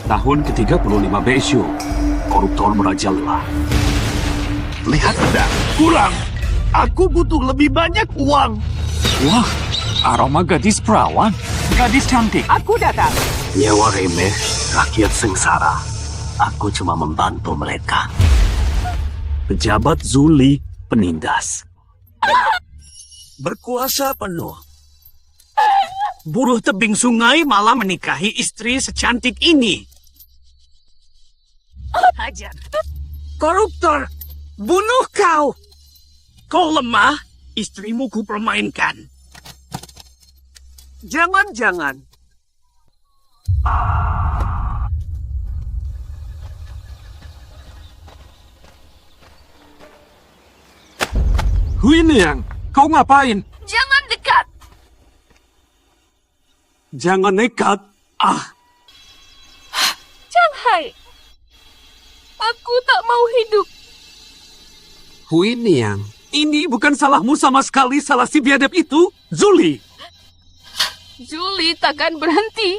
Tahun ke-35 BSU, koruptor merajalela. Lihat Anda, kurang. Aku butuh lebih banyak uang. Wah, aroma gadis perawan. Gadis cantik. Aku datang. Nyewa remeh, rakyat sengsara. Aku cuma membantu mereka. Pejabat Zuli penindas. Berkuasa penuh. Buruh tebing sungai malah menikahi istri secantik ini. Hajar. Koruptor, bunuh kau. Kau lemah, istrimu kupermainkan. Jangan-jangan. Hui Niang, kau ngapain? Jangan dekat. Jangan nekat. Shanghai. Aku tak mau hidup. Hui Niang, ini bukan salahmu sama sekali, salah si biadab itu, Zuli. Julie takkan berhenti.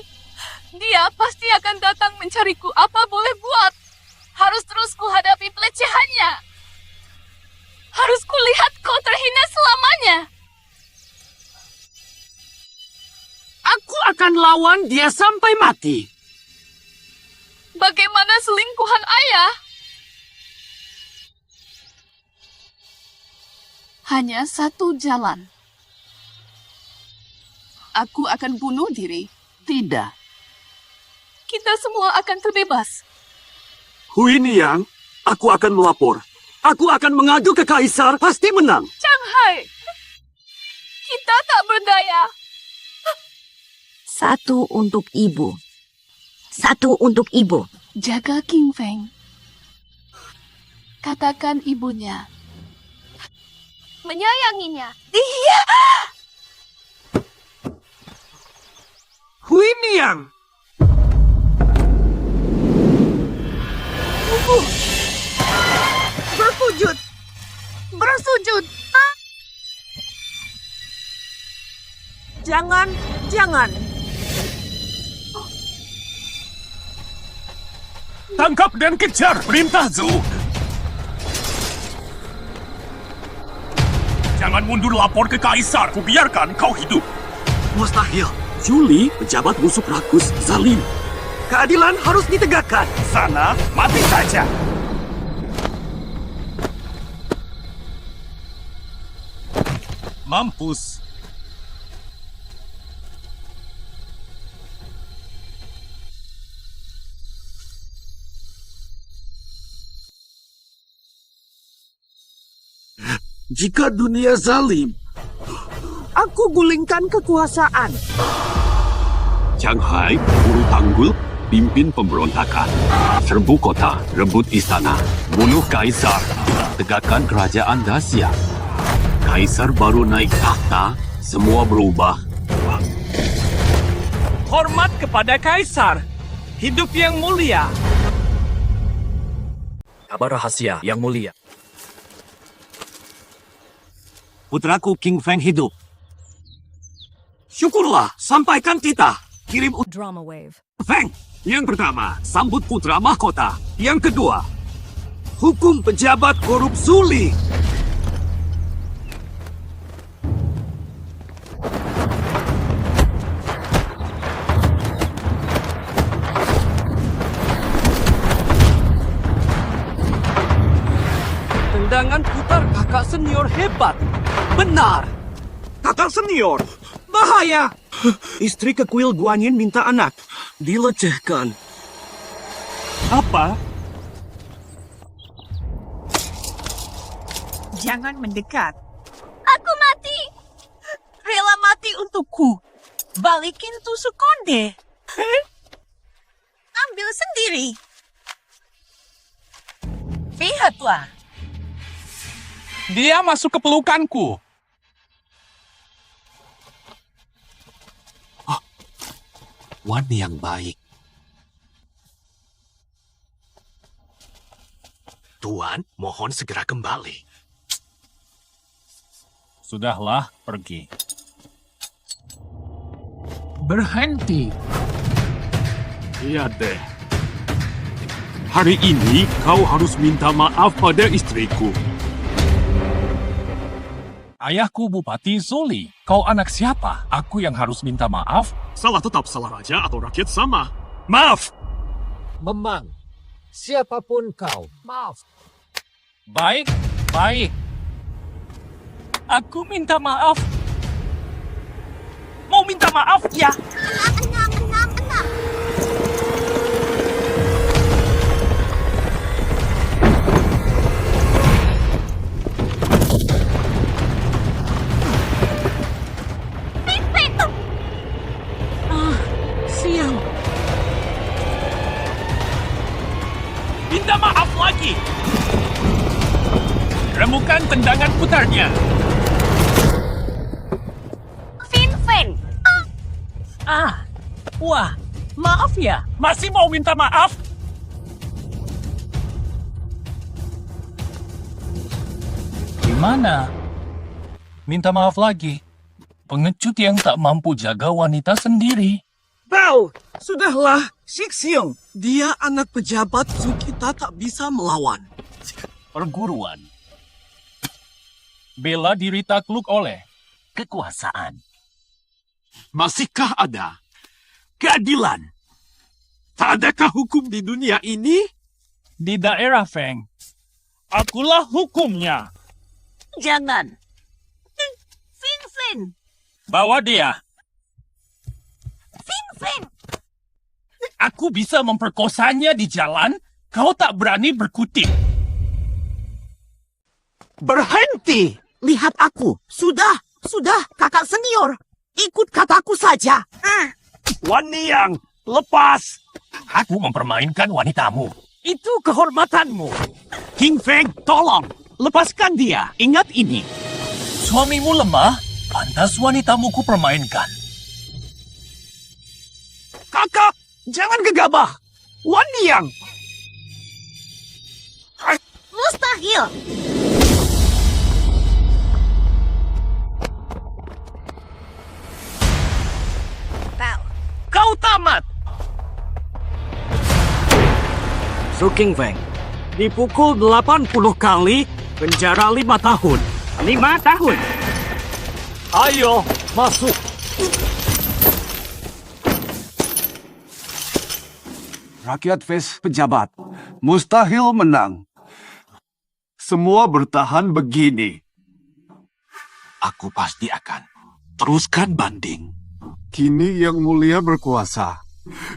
Dia pasti akan datang mencariku. Apa boleh buat? Harus terus kuhadapi pelecehannya. Harus kulihat kau terhina selamanya. Aku akan lawan dia sampai mati. Bagaimana selingkuhan ayah? Hanya satu jalan. Aku akan bunuh diri. Tidak. Kita semua akan terbebas. Hui Niang, aku akan melapor. Aku akan mengadu ke Kaisar, pasti menang. Shanghai. Kita tak berdaya. Satu untuk ibu. Satu untuk ibu. Jaga King Feng. Katakan ibunya. Menyayanginya. Iya. Hui Niang. Bersujud. Bersujud. Jangan, jangan. Tangkap dan kejar perintah Zu. Jangan mundur lapor ke Kaisar. Kubiarkan kau hidup. Mustahil. Juli, pejabat busuk rakus, zalim. Keadilan harus ditegakkan. Sana, mati saja. Mampus. Jika dunia zalim, aku gulingkan kekuasaan. Shanghai, buru tanggul, pimpin pemberontakan. Serbu kota, rebut istana. Bunuh Kaisar. Tegakkan kerajaan Dacia. Kaisar baru naik takhta, semua berubah. Hormat kepada Kaisar. Hidup yang mulia. Kabar rahasia yang mulia. Putraku King Feng hidup. Syukurlah, sampaikan titah. Kirim Drama wave. Feng. Yang pertama, sambut putra mahkota. Yang kedua, hukum pejabat korup Zuli. Tendangan putar kakak senior hebat. Benar. Kakak senior. Bahaya. Istri kekuil Guanyin minta anak. Dilecehkan. Apa? Jangan mendekat. Aku mati. Rela mati untukku. Balikin tusuk konde. Ambil sendiri. Lihatlah. Dia masuk ke pelukanku. Wan yang baik. Tuan, mohon segera kembali. Sudahlah, pergi. Berhenti. Iya deh. Hari ini kau harus minta maaf pada istriku. Ayahku Bupati Zuli. Kau anak siapa? Aku yang harus minta maaf? Salah tetap salah raja atau rakyat sama. Maaf! Memang, siapapun kau, maaf. Baik, baik. Aku minta maaf. Mau minta maaf? Ya. Sial. Minta maaf lagi. Remukan tendangan putarnya. Wah, maaf ya. Masih mau minta maaf? Gimana? Minta maaf lagi. Pengecut yang tak mampu jaga wanita sendiri. Bao, sudahlah, Shixiong. Dia anak pejabat, so kita tak bisa melawan. Perguruan. Bela diri takluk oleh kekuasaan. Masihkah ada keadilan? Tak adakah hukum di dunia ini? Di daerah Feng, akulah hukumnya. Jangan. Fin. Bawa dia. Fin. Aku bisa memperkosanya di jalan, kau tak berani berkutik. Berhenti! Lihat aku. Sudah, kakak senior. Ikut kataku saja. Wan Niang, lepas! Aku mempermainkan wanitamu. Itu kehormatanmu. King Feng, tolong! Lepaskan dia. Ingat ini. Suamimu lemah, pantas wanitamu ku permainkan. Kakak, jangan gegabah. Wan Niang! Mustahil. Kau tamat! Su King Feng, dipukul 80 kali, penjara 5 tahun. 5 tahun. Ayo, masuk. Rakyat Ves pejabat, mustahil menang. Semua bertahan begini. Aku pasti akan teruskan banding. Kini Yang Mulia berkuasa.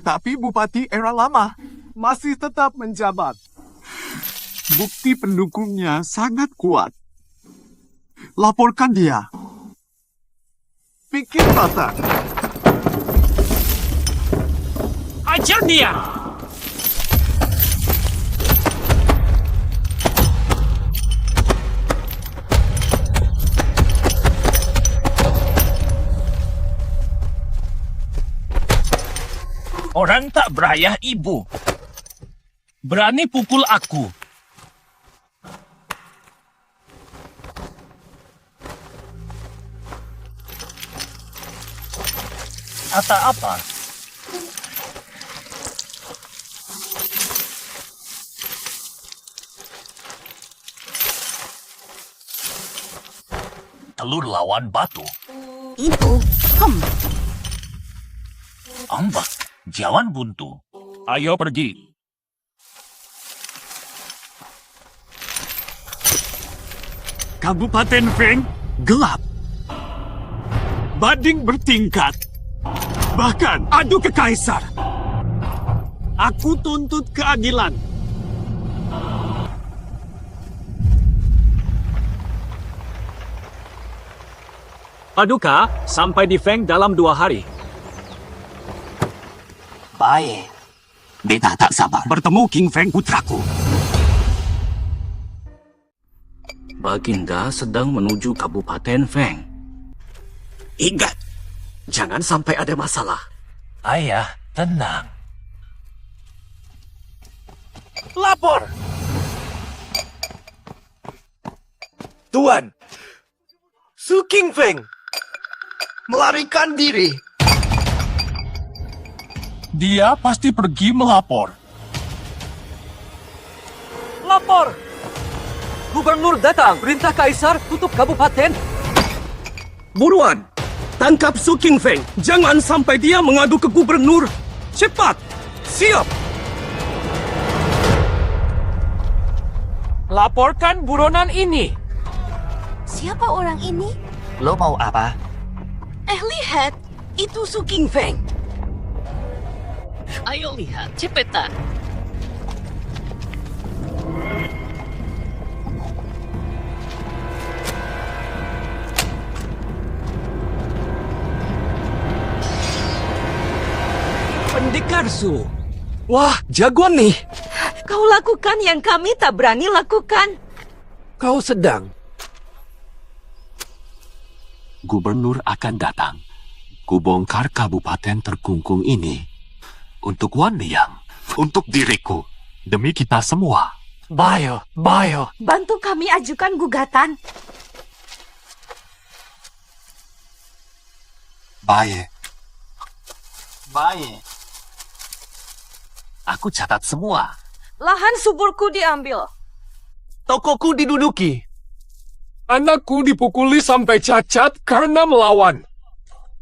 Tapi Bupati era lama masih tetap menjabat. Bukti pendukungnya sangat kuat. Laporkan dia. Pikir matang. Ajar dia! Orang tak berayah ibu. Berani pukul aku. Atau apa? Telur lawan batu. Itu, Ambak, jangan buntu. Ayo pergi. Kabupaten Feng gelap. Banding bertingkat. Bahkan adu ke kaisar. Aku tuntut keadilan. Paduka sampai di Feng dalam 2 hari. Baik. Beta tak sabar bertemu King Feng putraku. Baginda sedang menuju Kabupaten Feng. Ingat, jangan sampai ada masalah. Ayah, tenang. Lapor! Tuan, Su King Feng melarikan diri. Dia pasti pergi melapor. Lapor! Gubernur datang, perintah Kaisar tutup kabupaten. Buruan! Tangkap Su King Feng. Jangan sampai dia mengadu ke gubernur. Cepat! Siap! Laporkan buronan ini. Siapa orang ini? Lo mau apa? Lihat. Itu Su King Feng. Ayo lihat, cepetan. Pendekar Su. Wah, jagoan nih. Kau lakukan yang kami tak berani lakukan. Kau sedang. Gubernur akan datang. Kubongkar kabupaten terkungkung ini. Untuk Wan Liang. Untuk diriku. Demi kita semua. Bayo. Bantu kami ajukan gugatan. Baik. Aku catat semua. Lahan suburku diambil. Tokoku diduduki. Anakku dipukuli sampai cacat karena melawan.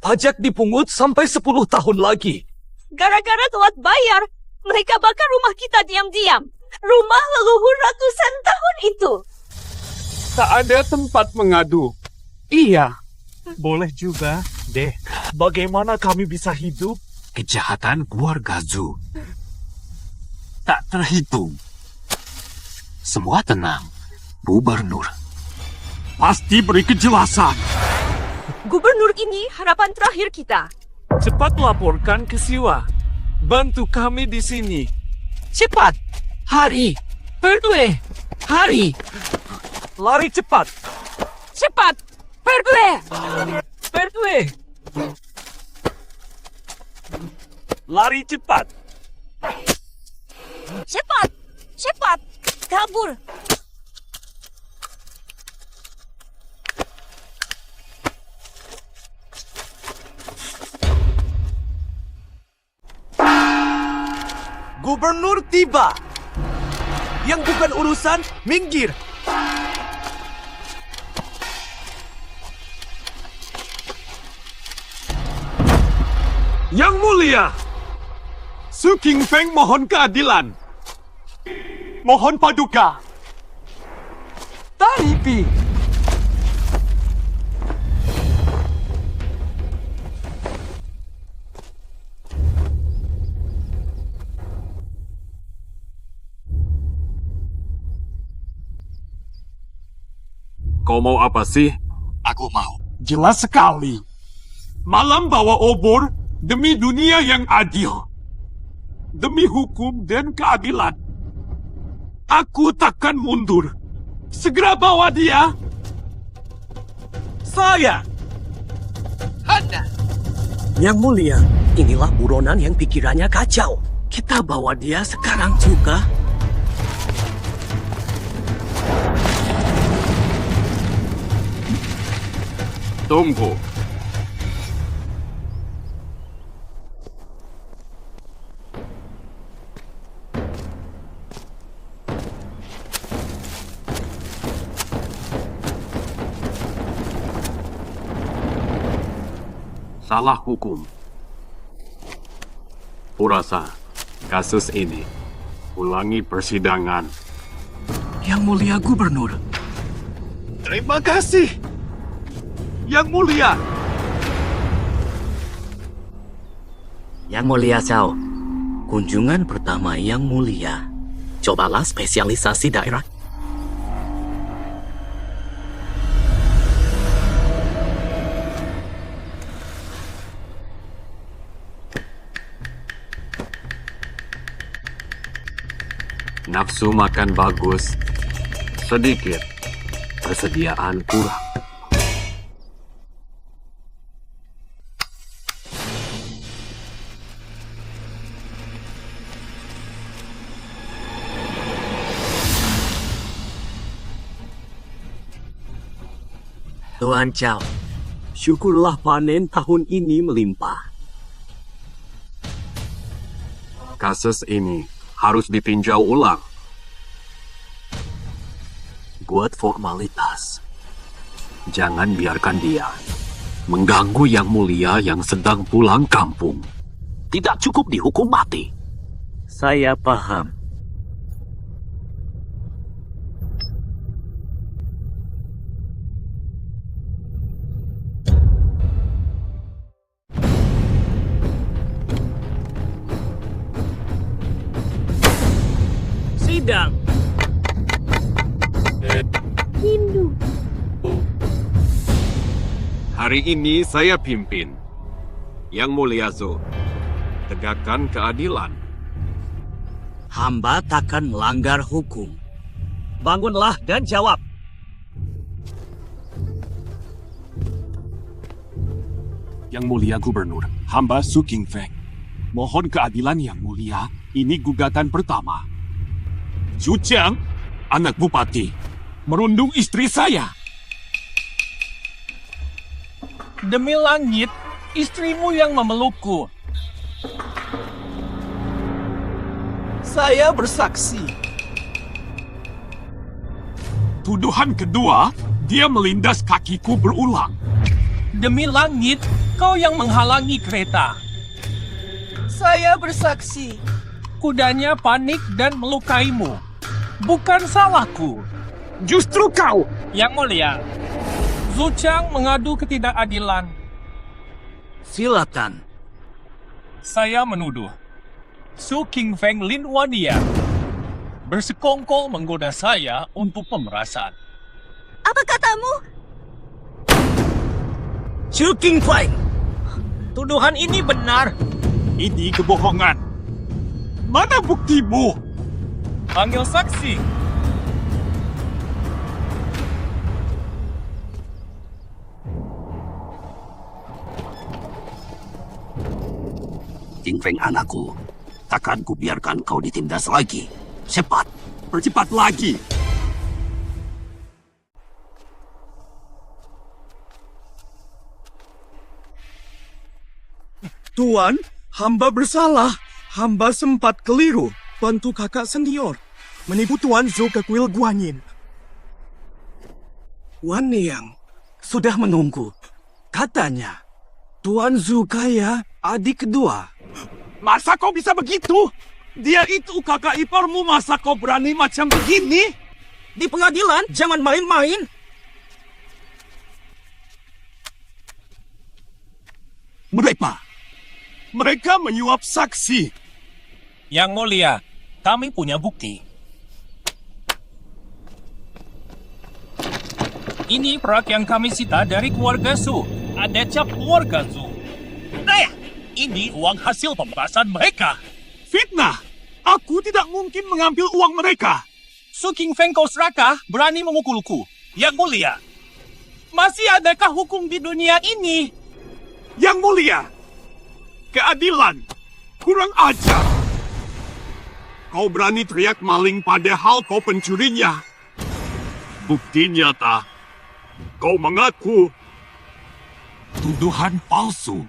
Pajak dipungut sampai 10 tahun lagi. Gara-gara telat bayar, mereka bakar rumah kita diam-diam. Rumah leluhur ratusan tahun itu. Tak ada tempat mengadu. Iya, boleh juga, deh. Bagaimana kami bisa hidup? Kejahatan keluarga Zhu. Tak terhitung. Semua tenang. Gubernur. Pasti beri kejelasan. Gubernur ini harapan terakhir kita. Cepat laporkan ke Siwa. Bantu kami di sini. Cepat. Hari. Berdua. Hari. Lari cepat. Cepat. Berdua. Berdua. Lari cepat. Cepat. Cepat. Kabur. Gubernur tiba. Yang bukan urusan, minggir. Yang mulia, Su King Feng mohon keadilan. Mohon paduka. Taripi. kau mau apa sih? Aku mau. Jelas sekali. Malam bawa obor demi dunia yang adil. Demi hukum dan keadilan. Aku takkan mundur. Segera bawa dia. Saya! Yang mulia, inilah buronan yang pikirannya kacau. Kita bawa dia sekarang juga. Tunggu. Salah hukum. Kurasa kasus ini ulangi persidangan. Yang mulia gubernur. Terima kasih. Yang mulia. Yang mulia Cao. Kunjungan pertama Yang mulia. Cobalah spesialisasi daerah. Nafsu makan bagus, sedikit, persediaan kurang. Tuan Cao. Syukurlah panen tahun ini melimpah. Kasus ini harus ditinjau ulang. membuat formalitas. Jangan biarkan dia mengganggu Yang Mulia yang sedang pulang kampung. Tidak cukup dihukum mati. Saya paham. Sidang. Hindu. Hari ini saya pimpin. Yang Mulia Zo, tegakkan keadilan. Hamba takkan melanggar hukum. Bangunlah dan jawab. Yang Mulia Gubernur, hamba Su King Feng. Mohon keadilan Yang Mulia, ini gugatan pertama. Zhu Jiang, anak bupati, merundung istri saya. Demi langit, istrimu yang memelukku. Saya bersaksi. Tuduhan kedua, dia melindas kakiku berulang. Demi langit, kau yang menghalangi kereta. Saya bersaksi. Kudanya panik dan melukaimu. Bukan salahku. Justru kau! Yang Mulia, Zhu Chang mengadu ketidakadilan. Silakan. Saya menuduh Su King Feng Lin Wania bersekongkol menggoda saya untuk pemerasan. Apa katamu? Su King Feng. Tuduhan ini benar. Ini kebohongan. Mana buktimu? Panggil saksi. King Feng anakku, takkan kubiarkan kau ditindas lagi. Cepat, percepat lagi. Tuan, hamba bersalah. Hamba sempat keliru. Bantu kakak senior. Menipu Tuan Zhu ke kuil Guanyin. Wan Niang sudah menunggu. Katanya, Tuan Zhu kaya adik kedua. Masa kau bisa begitu? Dia itu kakak iparmu, masa kau berani macam begini? Di pengadilan, jangan main-main. Mereka menyuap saksi. Yang Mulia, kami punya bukti. Ini perak yang kami sita dari keluarga Su. Ada cap keluarga Su. Ini uang hasil pemerasan mereka. Fitnah! Aku tidak mungkin mengambil uang mereka. Su King Feng kau serakah berani memukulku. Yang Mulia, masih adakah hukum di dunia ini? Yang Mulia, keadilan kurang ajar. Kau berani teriak maling padahal kau pencurinya. Bukti nyata, kau mengaku tuduhan palsu.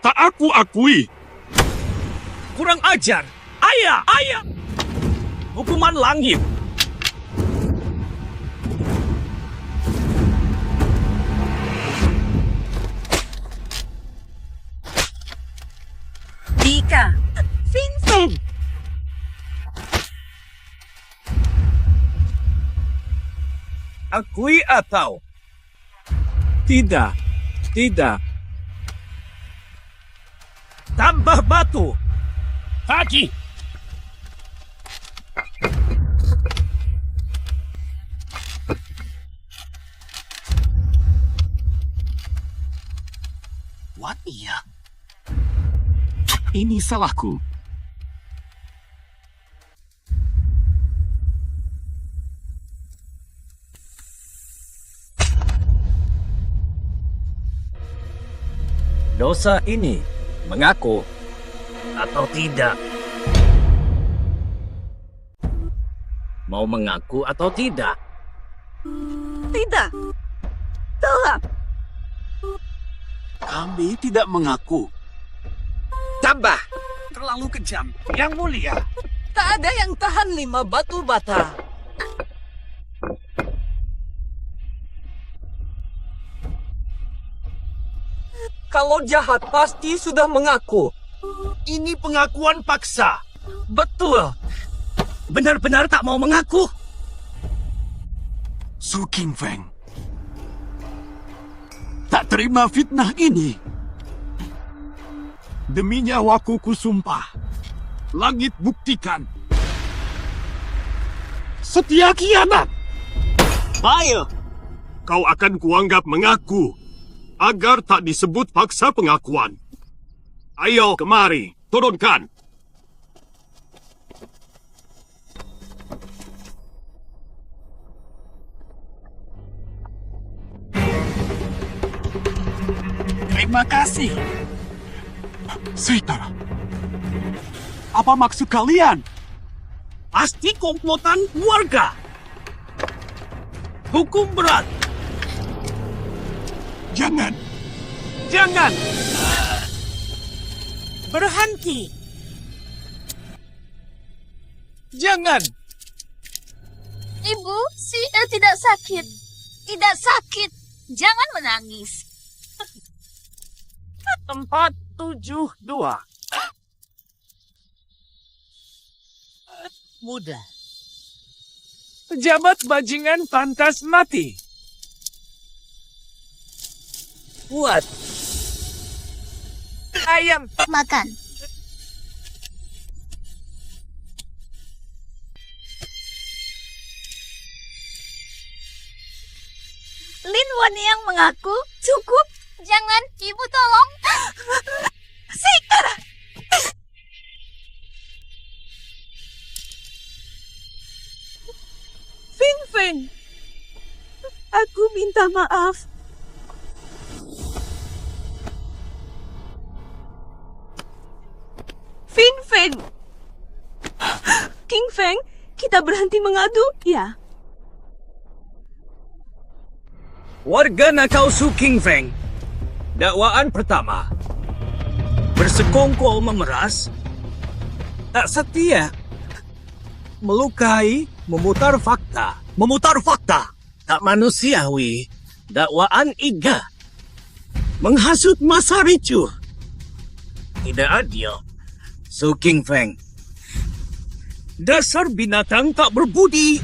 Tak aku akui. Kurang ajar. Ayah! Hukuman langit. Dika. Vincent. Akui atau tidak? Tambah batu. Kaki. What iya? Ini salahku. Dosa ini mengaku atau tidak? Mau mengaku atau tidak? Tidak. Tolak. Kami tidak mengaku. Tambah. Terlalu kejam. Yang Mulia. Tak ada yang tahan 5 batu bata. Kalau jahat pasti sudah mengaku. Ini pengakuan paksa. Betul. Benar-benar tak mau mengaku. Su King Feng. Tak terima fitnah ini. Demi nyawaku kusumpah. Langit buktikan. Setia kianat. Bayo! Kau akan kuanggap mengaku. Agar tak disebut paksa pengakuan. Ayo kemari, turunkan. Terima kasih. Seita. Apa maksud kalian? Pasti komplotan warga. Hukum berat. Jangan. Jangan. Berhenti. Jangan. Ibu, Si'il tidak sakit. Tidak sakit. Jangan menangis. Tempat 72. Mudah. Pejabat bajingan pantas mati. Buat. Ayam. Makan. Lin Wan yang mengaku cukup. Jangan, ibu tolong. Sikar! Fin Feng, aku minta maaf. Fin Feng, King Feng, kita berhenti mengadu, ya? Warga nakal Su King Feng. Dakwaan pertama. Bersekongkol memeras. Tak setia. Melukai, memutar fakta. Memutar fakta. Tak manusiawi. Dakwaan iga. Menghasut masa ricuh. Tidak adil. Su King Feng. Dasar binatang tak berbudi.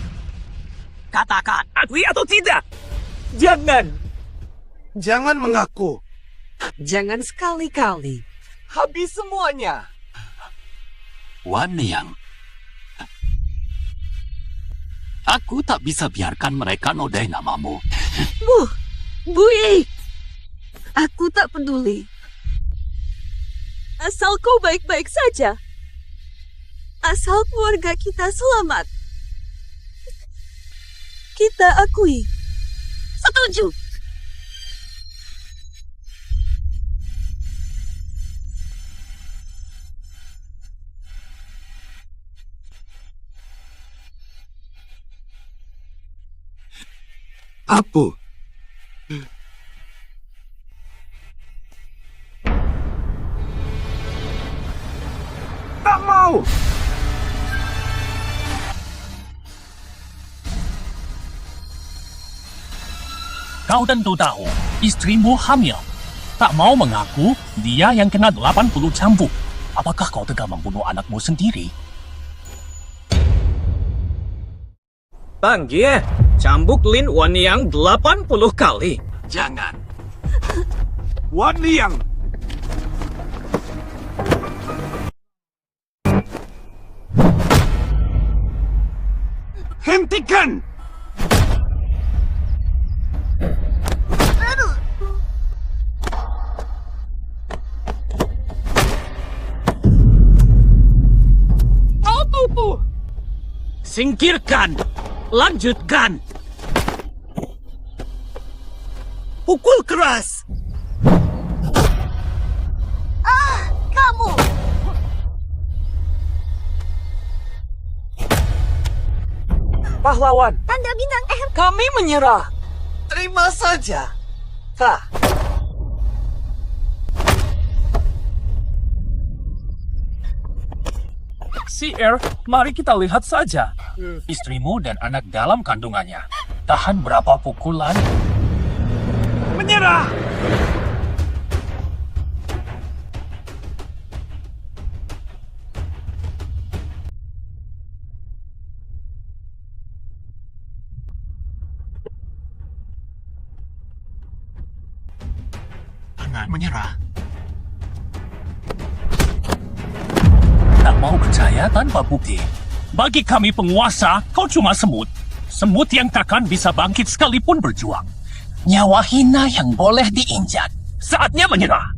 Katakan. Akui atau tidak? Jangan. Jangan mengaku. Jangan sekali-kali. Habis semuanya. Wan Yang. Aku tak bisa biarkan mereka nodai namamu. Bui, aku tak peduli. Asal kau baik-baik saja. Asal keluarga kita selamat. Kita akui. Setuju. Apa? Tak mau. Kau tentu tahu, istrimu hamil. Tak mau mengaku, dia yang kena 80 cambuk. Apakah kau tega membunuh anakmu sendiri? Panggil cambuk Lin Wan Yang 80 kali. Jangan. Wan Liang. Hentikan! Kau tupu. Singkirkan. Lanjutkan. Pukul keras. Kamu. Pahlawan. Tanda bintang Kami menyerah. Terima saja. Kah. CR, mari kita lihat saja. Istrimu dan anak dalam kandungannya. Tahan berapa pukulan? Menyerah. menyerah. Tak mau percaya tanpa bukti. Bagi kami penguasa, kau cuma semut. Semut yang takkan bisa bangkit sekalipun berjuang. Nyawa hina yang boleh diinjak. Saatnya menyerah.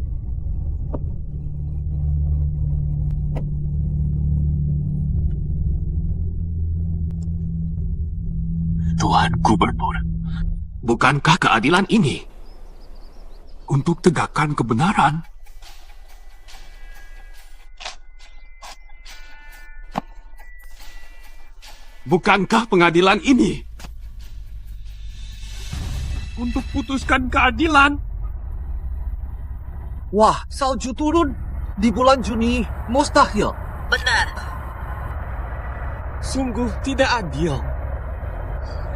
Tuan Gubernur, Bukankah keadilan ini untuk tegakkan kebenaran? Bukankah pengadilan ini untuk putuskan keadilan? Wah, salju turun di bulan Juni. Mustahil. Benar. Sungguh tidak adil.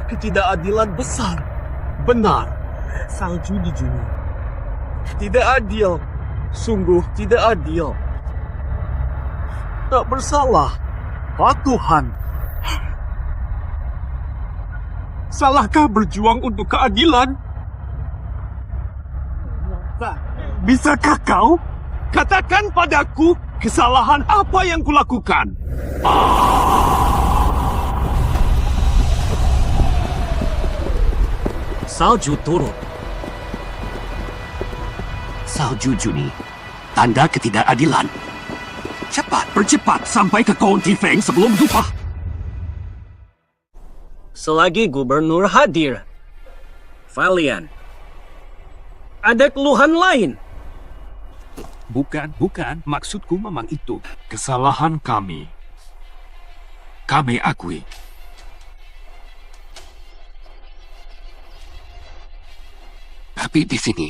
Ketidakadilan besar. Benar. Salju di Juni. Tidak adil. Sungguh tidak adil. Tak bersalah. Oh Tuhan. Salahkah berjuang untuk keadilan? Bisakah kau katakan padaku kesalahan apa yang kulakukan? Salju turun. Salju Juni. Tanda ketidakadilan. Cepat, bercepat sampai ke County Feng sebelum lupa. Selagi gubernur hadir, Valian, ada keluhan lain? Bukan. Maksudku memang itu. Kesalahan kami. Kami akui. Tapi di sini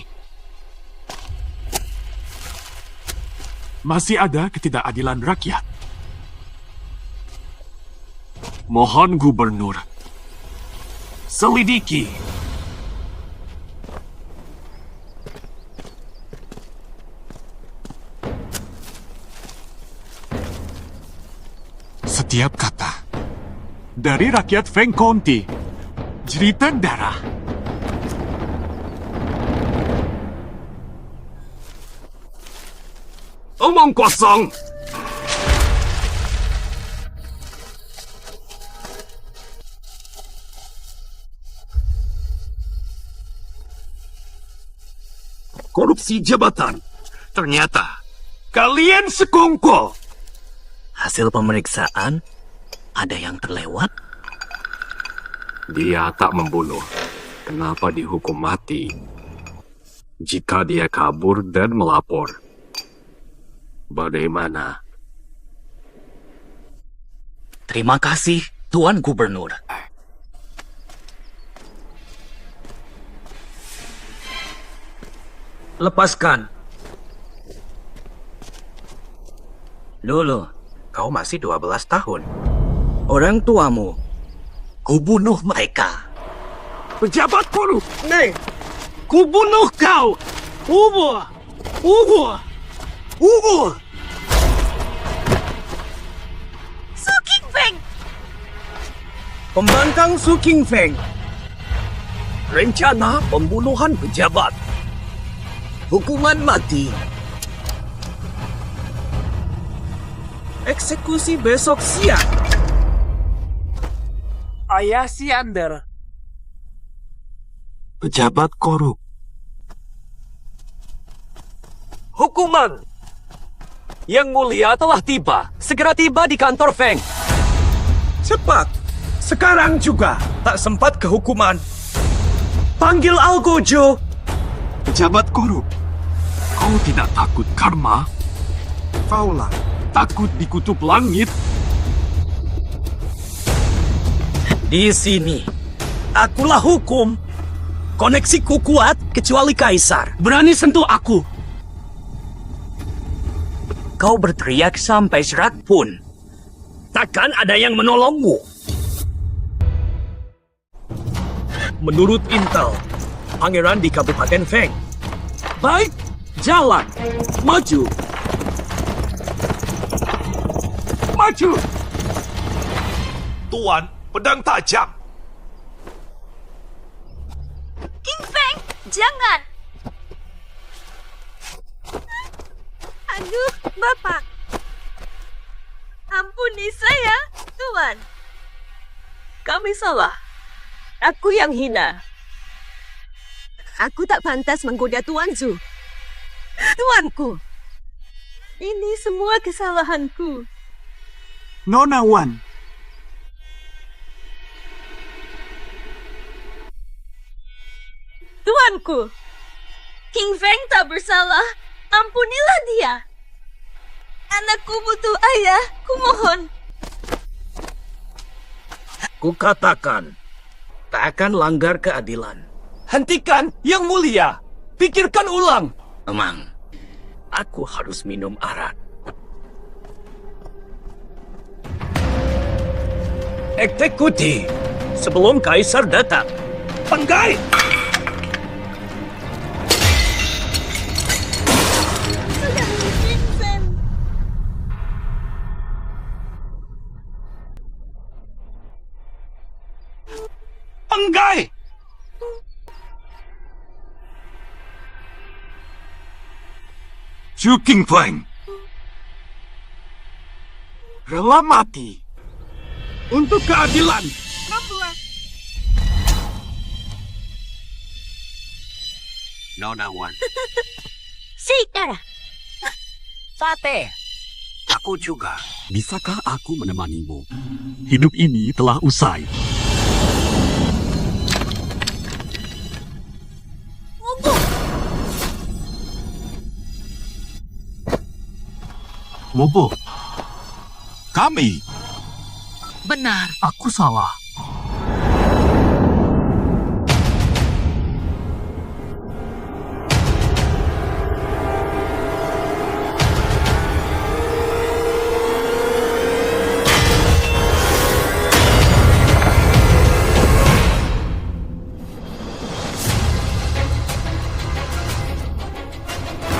masih ada ketidakadilan rakyat. Mohon Gubernur, selidiki. Setiap kata dari rakyat Feng County, jeritan darah. Omong kosong. Korupsi jabatan. Ternyata kalian sekongkol. Hasil pemeriksaan, ada yang terlewat? dia tak membunuh. Kenapa dihukum mati? Jika dia kabur dan melapor, bagaimana? Terima kasih, Tuan Gubernur. Lepaskan. Dulu, kau masih 12 tahun. Orang tuamu, kubunuh mereka. Pejabat korup! Nih, kubunuh kau! Ubur! Ubur! Ubur! Su Qingfeng! Pembangkang Su Qingfeng. Rencana pembunuhan pejabat. Hukuman mati. Eksekusi besok siang. Ayah Siander. Pejabat korup. Hukuman! Yang mulia telah tiba. Segera tiba di kantor Feng. Cepat. Sekarang juga. Tak sempat ke hukuman. Panggil Algojo. Pejabat korup. Kau tidak takut karma? Kaulah. Takut dikutuk langit? Di sini, akulah hukum. Koneksiku kuat kecuali Kaisar. Berani sentuh aku. Kau berteriak sampai serak pun. Takkan ada yang menolongmu. Menurut intel, pangeran di Kabupaten Feng. Baik, jalan. Maju. Maju. Tuan, pedang tajam. Qingfeng, jangan! Aduh, Bapak. Ampuni saya, Tuan. Kami salah. Aku yang hina. Aku tak pantas menggoda Tuan Zhu. Tuanku. Ini semua kesalahanku. Nona Wan, Tuanku. King Feng tak bersalah. Ampunilah dia. Anakku butuh ayah. Kumohon. Kukatakan, tak akan langgar keadilan. Hentikan, Yang Mulia. Pikirkan ulang. Memang, aku harus minum arak. Eksekusi sebelum kaisar datang. Penggai! Sudah Vincent. Penggai! Zhu Qingfeng. Rela mati untuk keadilan. Nona Wan, Sekarang. Sate. Aku juga. bisakah aku menemanimu? Hidup ini telah usai. Bobo, kami. Benar. Aku salah.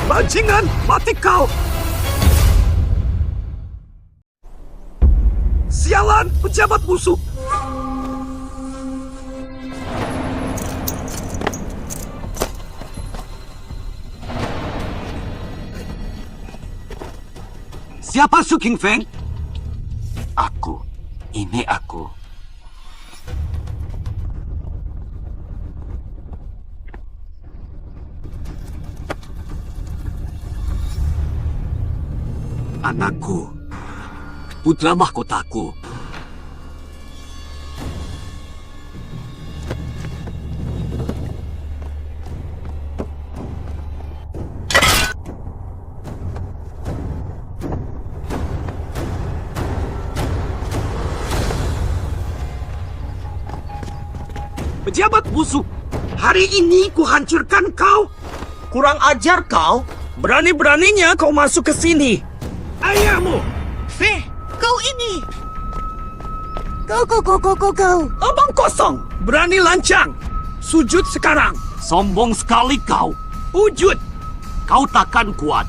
Bajingan, mati kau! Sialan, pejabat busuk! Siapa Su Qingfeng? Aku. Ini aku. Anakku. Putra mahkotaku. Pejabat busuk! Hari ini kuhancurkan kau! Kurang ajar kau. Berani-beraninya kau masuk ke sini! Ayahmu! Kau ini. Kau. Abang kosong! Berani lancang! Sujud sekarang! Sombong sekali kau. Wujud! Kau takkan kuat.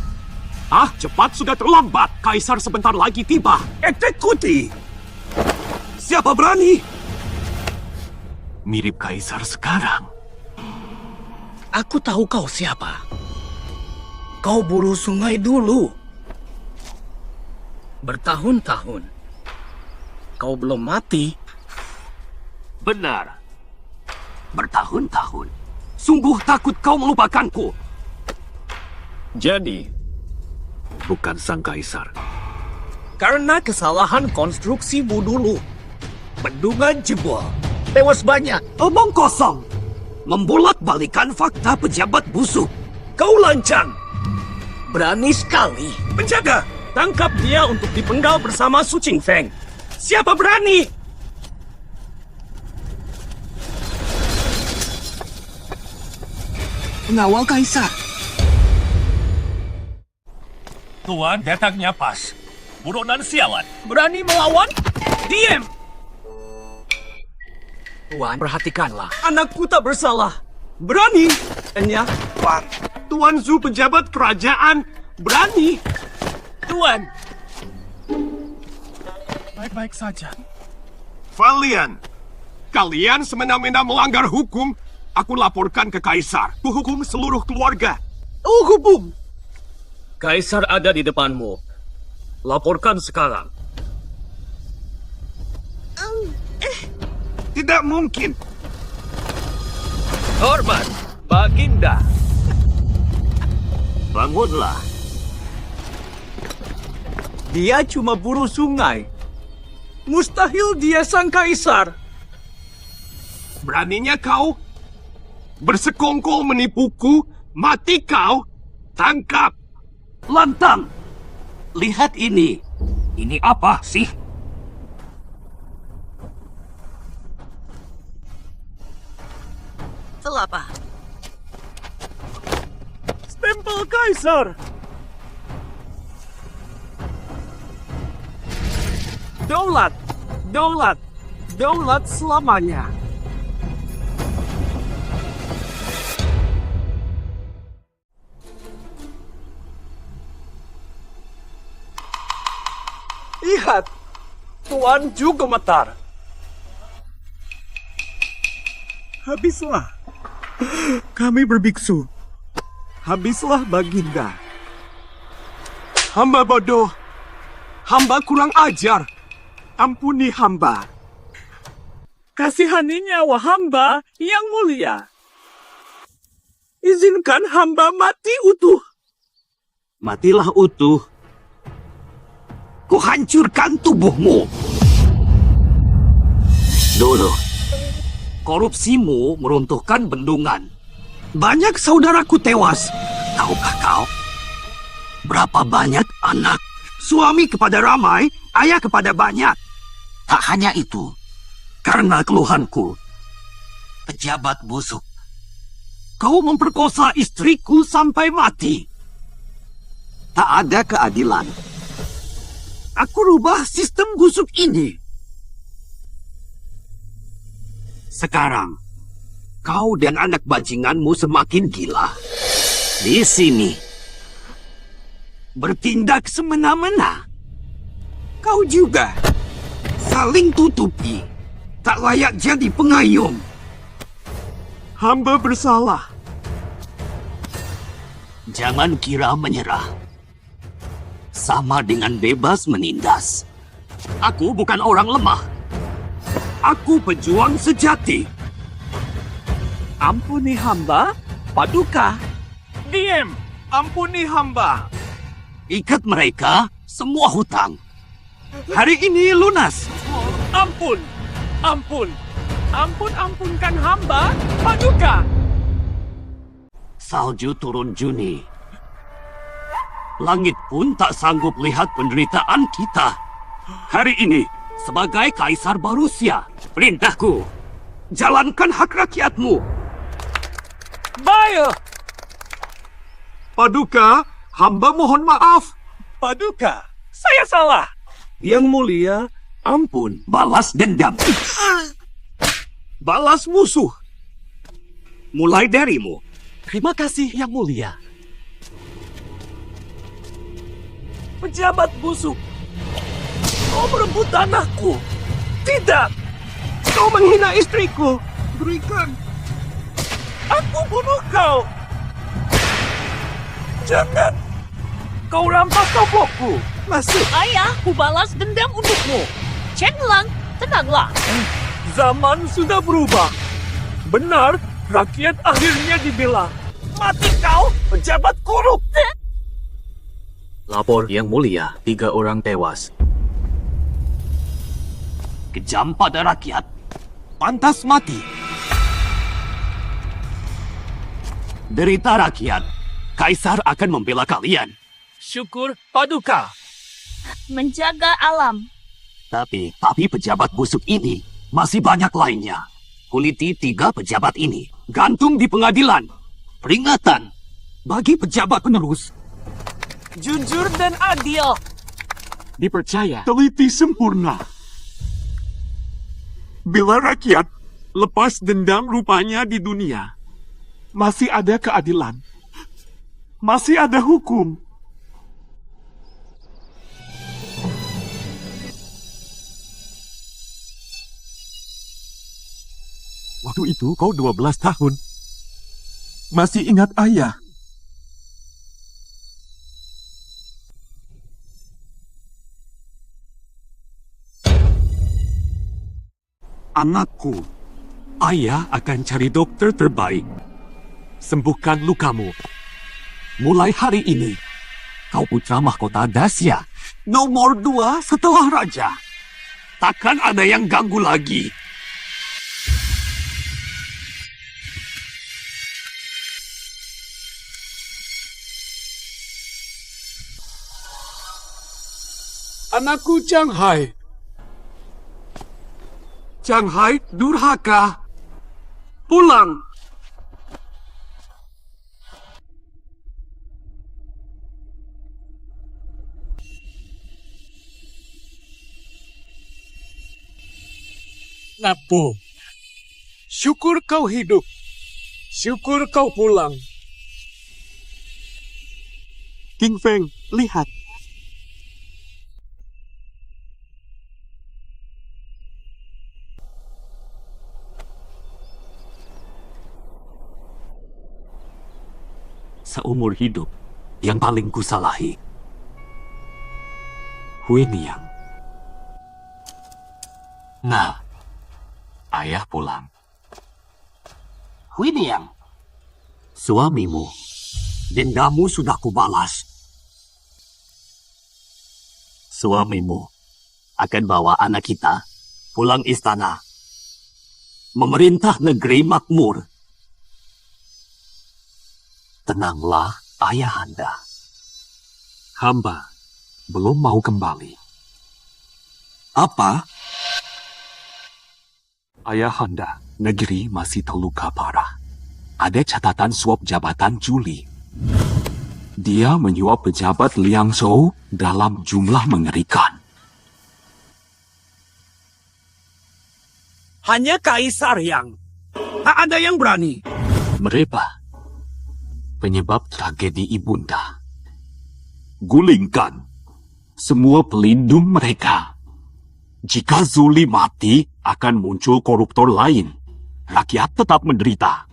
Cepat sudah terlambat. Kaisar sebentar lagi tiba. Eksekusi! Siapa berani? Mirip kaisar sekarang. Aku tahu kau siapa. Kau buru sungai dulu. Bertahun-tahun. Kau belum mati. Benar. Bertahun-tahun. Sungguh takut kau melupakanku. Jadi, Bukan sang kaisar. karena kesalahan konstruksi dulu. Bendungan jebol. Tewas banyak. Omong kosong. Membolak-balikan fakta pejabat busuk. Kau lancang. Berani sekali. Penjaga, tangkap dia untuk dipenggal bersama Su Qingfeng. Siapa berani? Pengawal kaisar. Tuan datangnya pas. Buronan sialan. Berani melawan? Diam! Tuan, perhatikanlah. Anakku tak bersalah. Berani? Enya, Tuan Zhu pejabat kerajaan. Berani? Tuan. Baik-baik saja. Kalian semena-mena melanggar hukum. Aku laporkan ke kaisar. Kuhukum seluruh keluarga. Oh, hukum! Kaisar ada di depanmu. Laporkan sekarang. Tidak mungkin. Hormat, Baginda. Bangunlah. Dia cuma buruh sungai. Mustahil dia sang kaisar. Beraninya kau bersekongkol menipuku, mati kau, tangkap. Lantang, lihat ini. Ini apa sih? Itu apa? Stempel kaisar. Daulat, daulat, daulat selamanya. Lihat, Tuan Ju gemetar. Habislah. Kami berbiksu. Habislah Baginda. Hamba bodoh. Hamba kurang ajar. Ampuni hamba. Kasihani nyawa hamba yang mulia. Izinkan hamba mati utuh. Matilah utuh. Kuhancurkan tubuhmu. Dulu, korupsimu meruntuhkan bendungan. Banyak saudaraku tewas. Tahukah kau? Berapa banyak anak? Suami kepada ramai, ayah kepada banyak. Tak hanya itu. Karena keluhanku, pejabat busuk. Kau memperkosa istriku sampai mati. Tak ada keadilan. Aku rubah sistem busuk ini. Sekarang, kau dan anak bajinganmu semakin gila. Di sini, bertindak semena-mena. Kau juga saling tutupi. Tak layak jadi pengayom. Hamba bersalah. Jangan kira menyerah. Sama dengan bebas menindas. Aku bukan orang lemah. Aku pejuang sejati. Ampuni hamba, Paduka. Diem. Ampuni hamba. Ikat mereka semua hutang. Hari ini lunas. Ampun, ampun, ampunkan hamba, Paduka. Salju turun Juni. Langit pun tak sanggup lihat penderitaan kita. Hari ini, sebagai Kaisar Barusia, perintahku, jalankan hak rakyatmu. Baik, Paduka, hamba mohon maaf. Paduka, saya salah. Yang mulia, ampun. Balas dendam. Balas musuh. Mulai darimu. Terima kasih, Yang Mulia. Pejabat busuk. Kau merebut tanahku. Tidak. Kau menghina istriku. Berikan. Aku bunuh kau. Jangan. Kau rampas topokku. Masuk. Ayah, ku balas dendam untukmu. Chen Lang, tenanglah. Zaman sudah berubah. Benar, rakyat akhirnya dibela. Mati kau, pejabat korup. Lapor Yang Mulia, 3 orang tewas. Kejam pada rakyat. Pantas mati. Derita rakyat. Kaisar akan membela kalian. Syukur, Paduka. Menjaga alam. Tapi pejabat busuk ini masih banyak lainnya. Kuliti 3 pejabat ini. Gantung di pengadilan. Peringatan bagi pejabat penerus. Jujur dan adil. Dipercaya. Teliti sempurna. Bila rakyat lepas dendam rupanya di dunia, masih ada keadilan. Masih ada hukum. Waktu itu kau 12 tahun. Masih ingat ayah? Anakku, ayah akan cari dokter terbaik. Sembuhkan lukamu. Mulai hari ini, kau putra mahkota Dacia. Nomor 2 setelah raja. Takkan ada yang ganggu lagi. Anakku Shanghai. Shanghai durhaka. Pulang. Napo. Syukur kau hidup. Syukur kau pulang. King Feng, lihat. Seumur hidup, yang paling kusalahi. Hui Niang. Nah, ayah pulang. Hui Niang, suamimu, dendamu sudah kubalas. Suamimu akan bawa anak kita pulang istana, memerintah negeri makmur. Tenanglah, ayahanda. Hamba belum mau kembali. Apa? Ayahanda, negeri masih terluka parah. Ada catatan suap jabatan Juli. Dia menyuap pejabat Liang Zhou dalam jumlah mengerikan. Hanya kaisar yang tak ada yang berani. Mereka penyebab tragedi ibunda. Gulingkan semua pelindung mereka. Jika Zuli mati, akan muncul koruptor lain. Rakyat tetap menderita.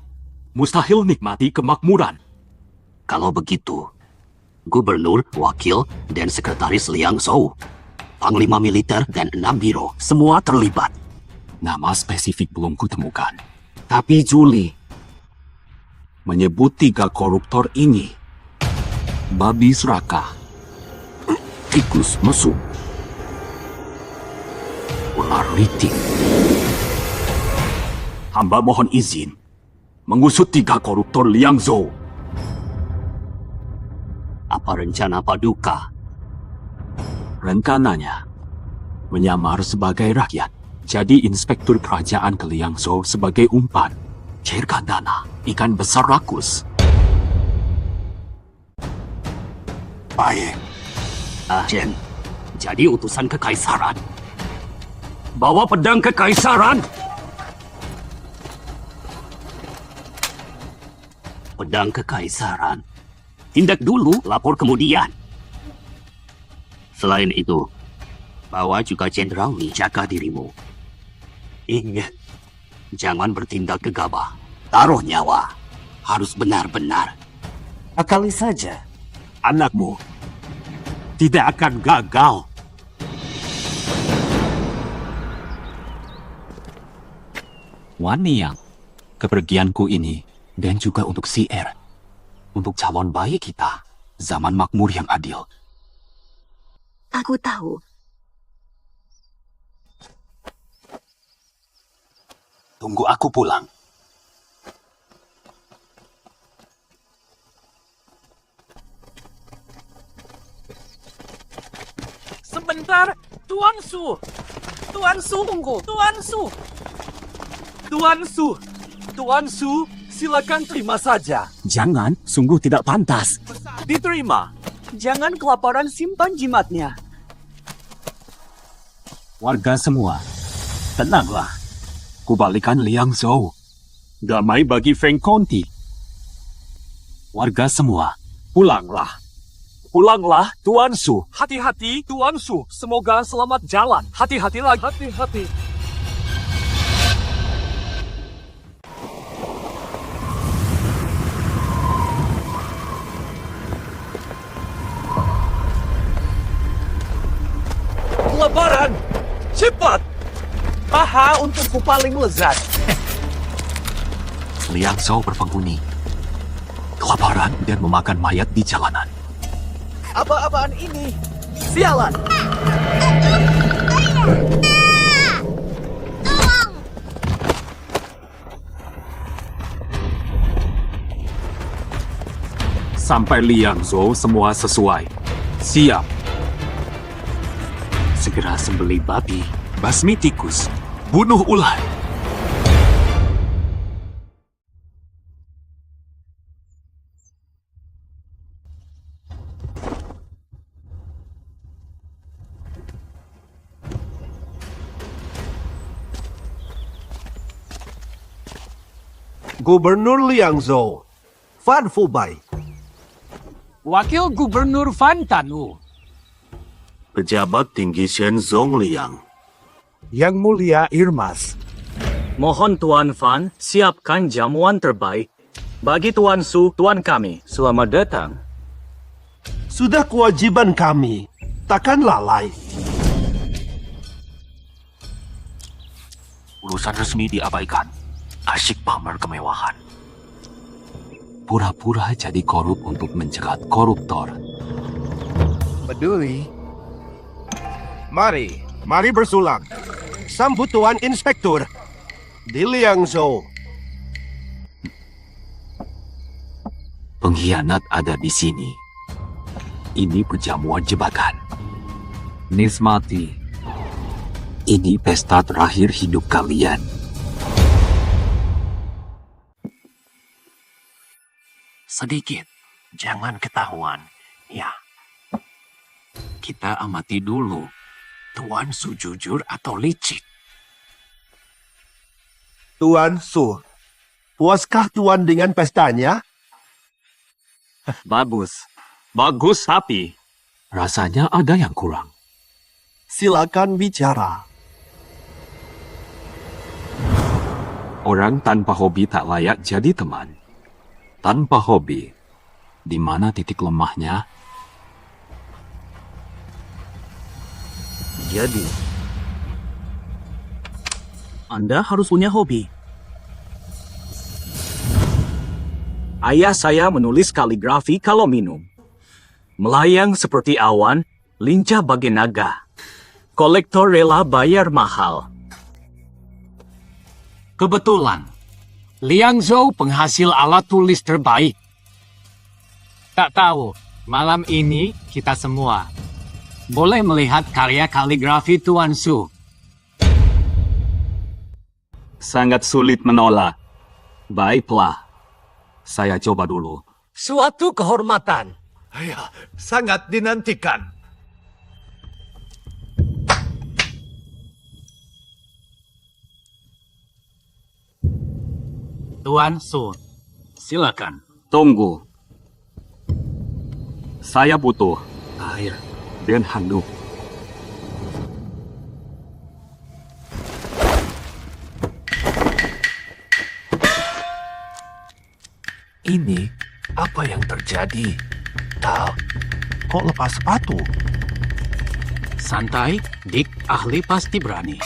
Mustahil nikmati kemakmuran. Kalau begitu, gubernur, wakil, dan sekretaris Liang Zhou, panglima militer, dan 6 biro, semua terlibat. Nama spesifik belum kutemukan. Tapi Juli Menyebut 3 koruptor ini. Babi serakah. tikus mesum, ular riting. Hamba mohon izin mengusut 3 koruptor Liang Zhou. Apa rencana Paduka? Rencananya menyamar sebagai rakyat, jadi inspektur kerajaan ke Liang Zhou sebagai umpan. Cairkan dana, ikan besar rakus. Baik. Chen, jadi utusan kekaisaran. Bawa pedang kekaisaran. Pedang kekaisaran. Tindak dulu, lapor kemudian. Selain itu, bawa juga jenderal Li, jaga dirimu. Ingat, jangan bertindak gegabah. Taruh nyawa. Harus benar-benar. Akali saja. Anakmu tidak akan gagal. Wan Niang, kepergianku ini, dan juga untuk CR. Untuk calon bayi kita, zaman makmur yang adil. Aku tahu. Tunggu aku pulang. Sebentar, Tuan Su. Tuan Su, tunggu. Tuan Su. Tuan Su. Tuan Su, silakan terima saja. Jangan, sungguh tidak pantas. Diterima. Jangan kelaparan, simpan jimatnya. Warga semua, tenanglah. Kubalikan Liang Zhou. Damai bagi Feng Conti. Warga semua, Pulanglah. Pulanglah, Tuan Su. Hati-hati, Tuan Su. Semoga selamat jalan. Hati-hati lagi. Hati-hati. Lebaran, cepat. Paha untukku paling lezat. Liang Zhou berpenghuni. Kelaparan dan memakan mayat di jalanan. Apa-apaan ini? Sialan! Sampai Liang Zhou semua sesuai. Siap. Segera sembelih babi, basmi tikus, bunuh ular. Gubernur Liang Zhou, Fan Fubai. Wakil Gubernur Fan Tanu. Pejabat tinggi Shenzong Liang. Yang Mulia Irmas. Mohon Tuan Fan siapkan jamuan terbaik bagi Tuan Su, Tuan kami. Selamat datang. Sudah kewajiban kami, takkan lalai. Urusan resmi diabaikan. Asyik pamer kemewahan. Pura-pura jadi korup untuk menjerat koruptor. Peduli. Mari bersulang. Sambut Tuan Inspektur di Liang Zhou. Pengkhianat ada di sini. Ini perjamuan jebakan. Nismati. Ini pesta terakhir hidup kalian. Sedikit, jangan ketahuan. Ya. Kita amati dulu. Tuan Su jujur atau licik? Tuan Su, puaskah Tuan dengan pestanya? Bagus. Bagus tapi Rasanya ada yang kurang. Silakan bicara. Orang tanpa hobi tak layak jadi teman. Tanpa hobi, di mana titik lemahnya? Jadi, Anda harus punya hobi. Ayah saya menulis kaligrafi kalau minum. Melayang seperti awan, lincah bagai naga. Kolektor rela bayar mahal. Kebetulan, Liang Zhou penghasil alat tulis terbaik. Tak tahu, malam ini kita semua boleh melihat karya kaligrafi Tuan Su. Sangat sulit menolak. Baiklah, saya coba dulu. Suatu kehormatan. Ya, sangat dinantikan. Tuan Su, silakan. Tunggu. Saya butuh air dan handuk. Ini apa yang terjadi? Kok lepas sepatu? Santai, Dik, ahli pasti berani.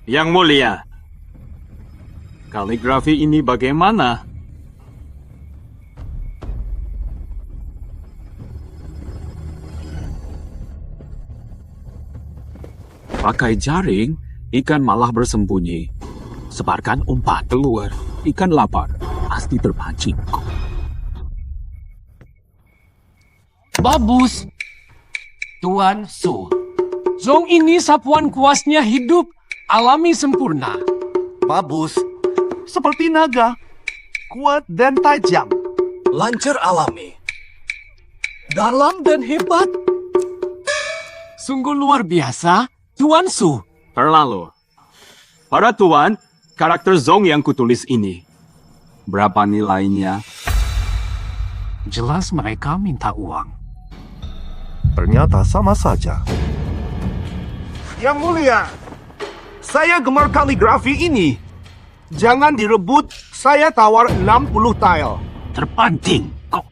Yang Mulia, kaligrafi ini bagaimana? Pakai jaring, ikan malah bersembunyi. Sebarkan umpan keluar, ikan lapar, pasti terpancing. Bagus. Tuan Su. Zong ini sapuan kuasnya hidup, alami sempurna. Bagus. Seperti naga. Kuat dan tajam. Lancar alami. Dalam dan hebat. Sungguh luar biasa, Tuan Su. Terlalu. Para tuan, karakter Zong yang kutulis ini. Berapa nilainya? Jelas mereka minta uang. Ternyata sama saja. Yang mulia, saya gemar kaligrafi ini. Jangan direbut, saya tawar 60 tile. Terpanting. Kok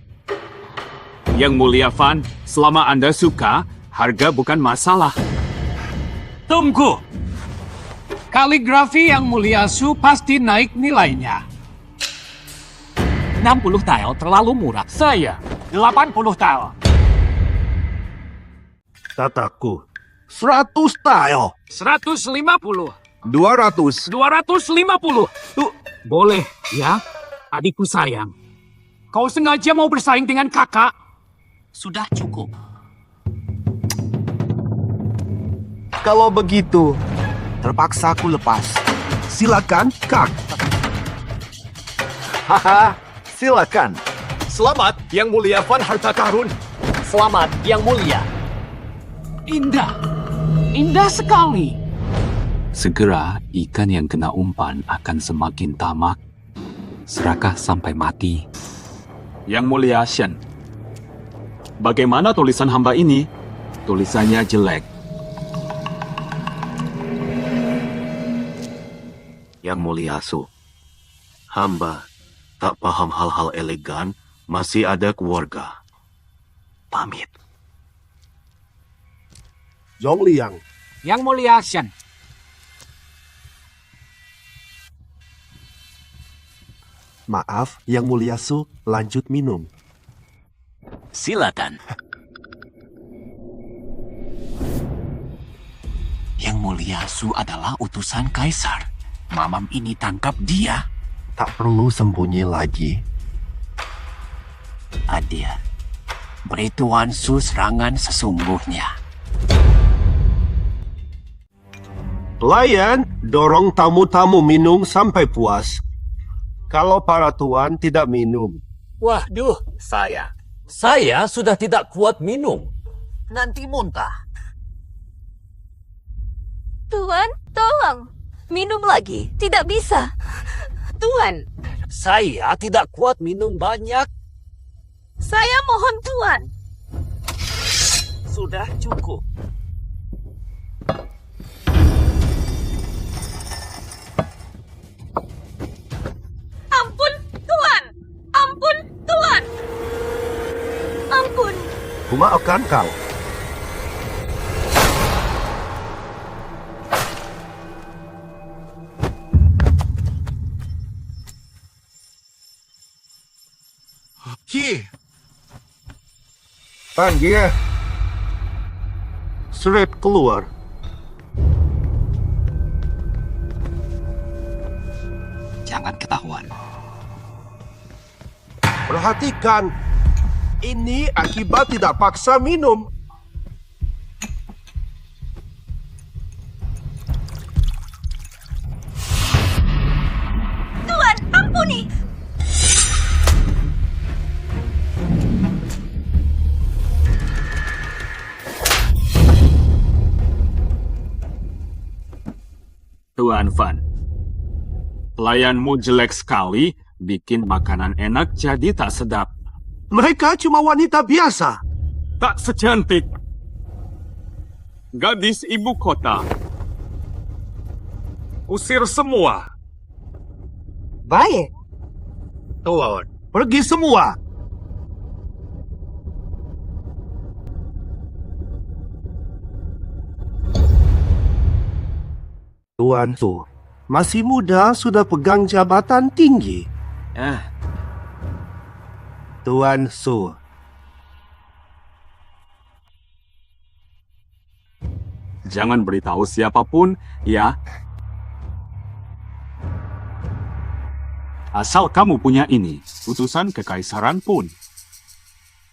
Yang mulia Van, selama Anda suka, harga bukan masalah. Tunggu. Kaligrafi yang mulia Su pasti naik nilainya. 60 tile terlalu murah. Saya 80 tile. Kataku, 100 tile. 150. 200. 250. Tuh, boleh ya, adikku sayang. Kau sengaja mau bersaing dengan kakak? sudah cukup. Kalau begitu, terpaksa aku lepas. Silakan, Kak. Haha, silakan. Selamat, Yang Mulia Van Harta Karun. Selamat, Yang Mulia. Indah. Indah sekali. Segera ikan yang kena umpan akan semakin tamak, serakah sampai mati. Yang mulia Shen, bagaimana tulisan hamba ini? Tulisannya jelek. Yang mulia Su, hamba tak paham hal-hal elegan, masih ada keluarga. Pamit. Zongliang. Yang Mulia Shen. Maaf, Yang Mulia Su, lanjut minum. Silakan. Yang Mulia Su adalah utusan kaisar. Mamam ini tangkap dia. Tak perlu sembunyi lagi. Adia, beri Tuan Su serangan sesungguhnya. Pelayan, dorong tamu-tamu minum sampai puas. Kalau para tuan tidak minum, Waduh, saya sudah tidak kuat minum. Nanti muntah. Tuan, tolong. Minum lagi. Tidak bisa. Tuan, Saya tidak kuat minum banyak. saya mohon Tuan. Sudah cukup. Ampun, Tuan. Ampun, Tuan. Ampun. kumaafkan kau. Panggil. Surat keluar. Jangan ketahuan. Perhatikan. Ini akibat tidak paksa minum. Tuan, ampuni. Tuan Van, pelayanmu jelek sekali, bikin makanan enak jadi tak sedap. Mereka cuma wanita biasa. Tak secantik gadis ibu kota. Usir semua. Baik. Tuan, pergi semua. Tuan Su, masih muda sudah pegang jabatan tinggi. Tuan Su. Jangan beritahu siapapun, ya. Asal kamu punya ini, utusan kekaisaran pun.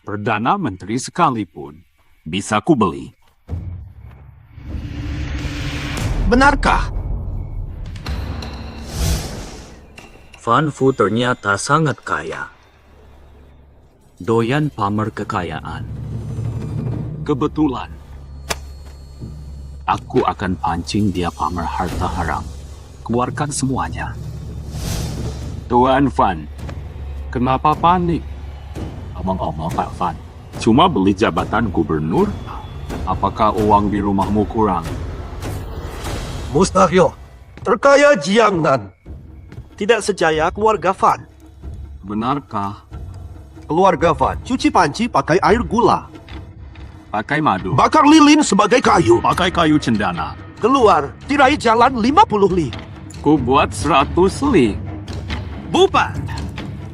Perdana Menteri sekalipun. Bisa ku beli. Benarkah? Fan Fu ternyata sangat kaya. Doyan pamer kekayaan. Kebetulan. Aku akan pancing dia pamer harta haram. Keluarkan semuanya. Tuan Fan, kenapa panik? Omong-omong Pak Fan, cuma beli jabatan gubernur? Apakah uang di rumahmu kurang? Mustahil. Terkaya Jiangnan. Tidak sejaya keluarga Fan. Benarkah? Keluarga Fan cuci panci pakai air gula. Pakai madu. Bakar lilin sebagai kayu. Pakai kayu cendana. Keluar, tirai jalan 50 li. Ku buat 100 li. Bupat.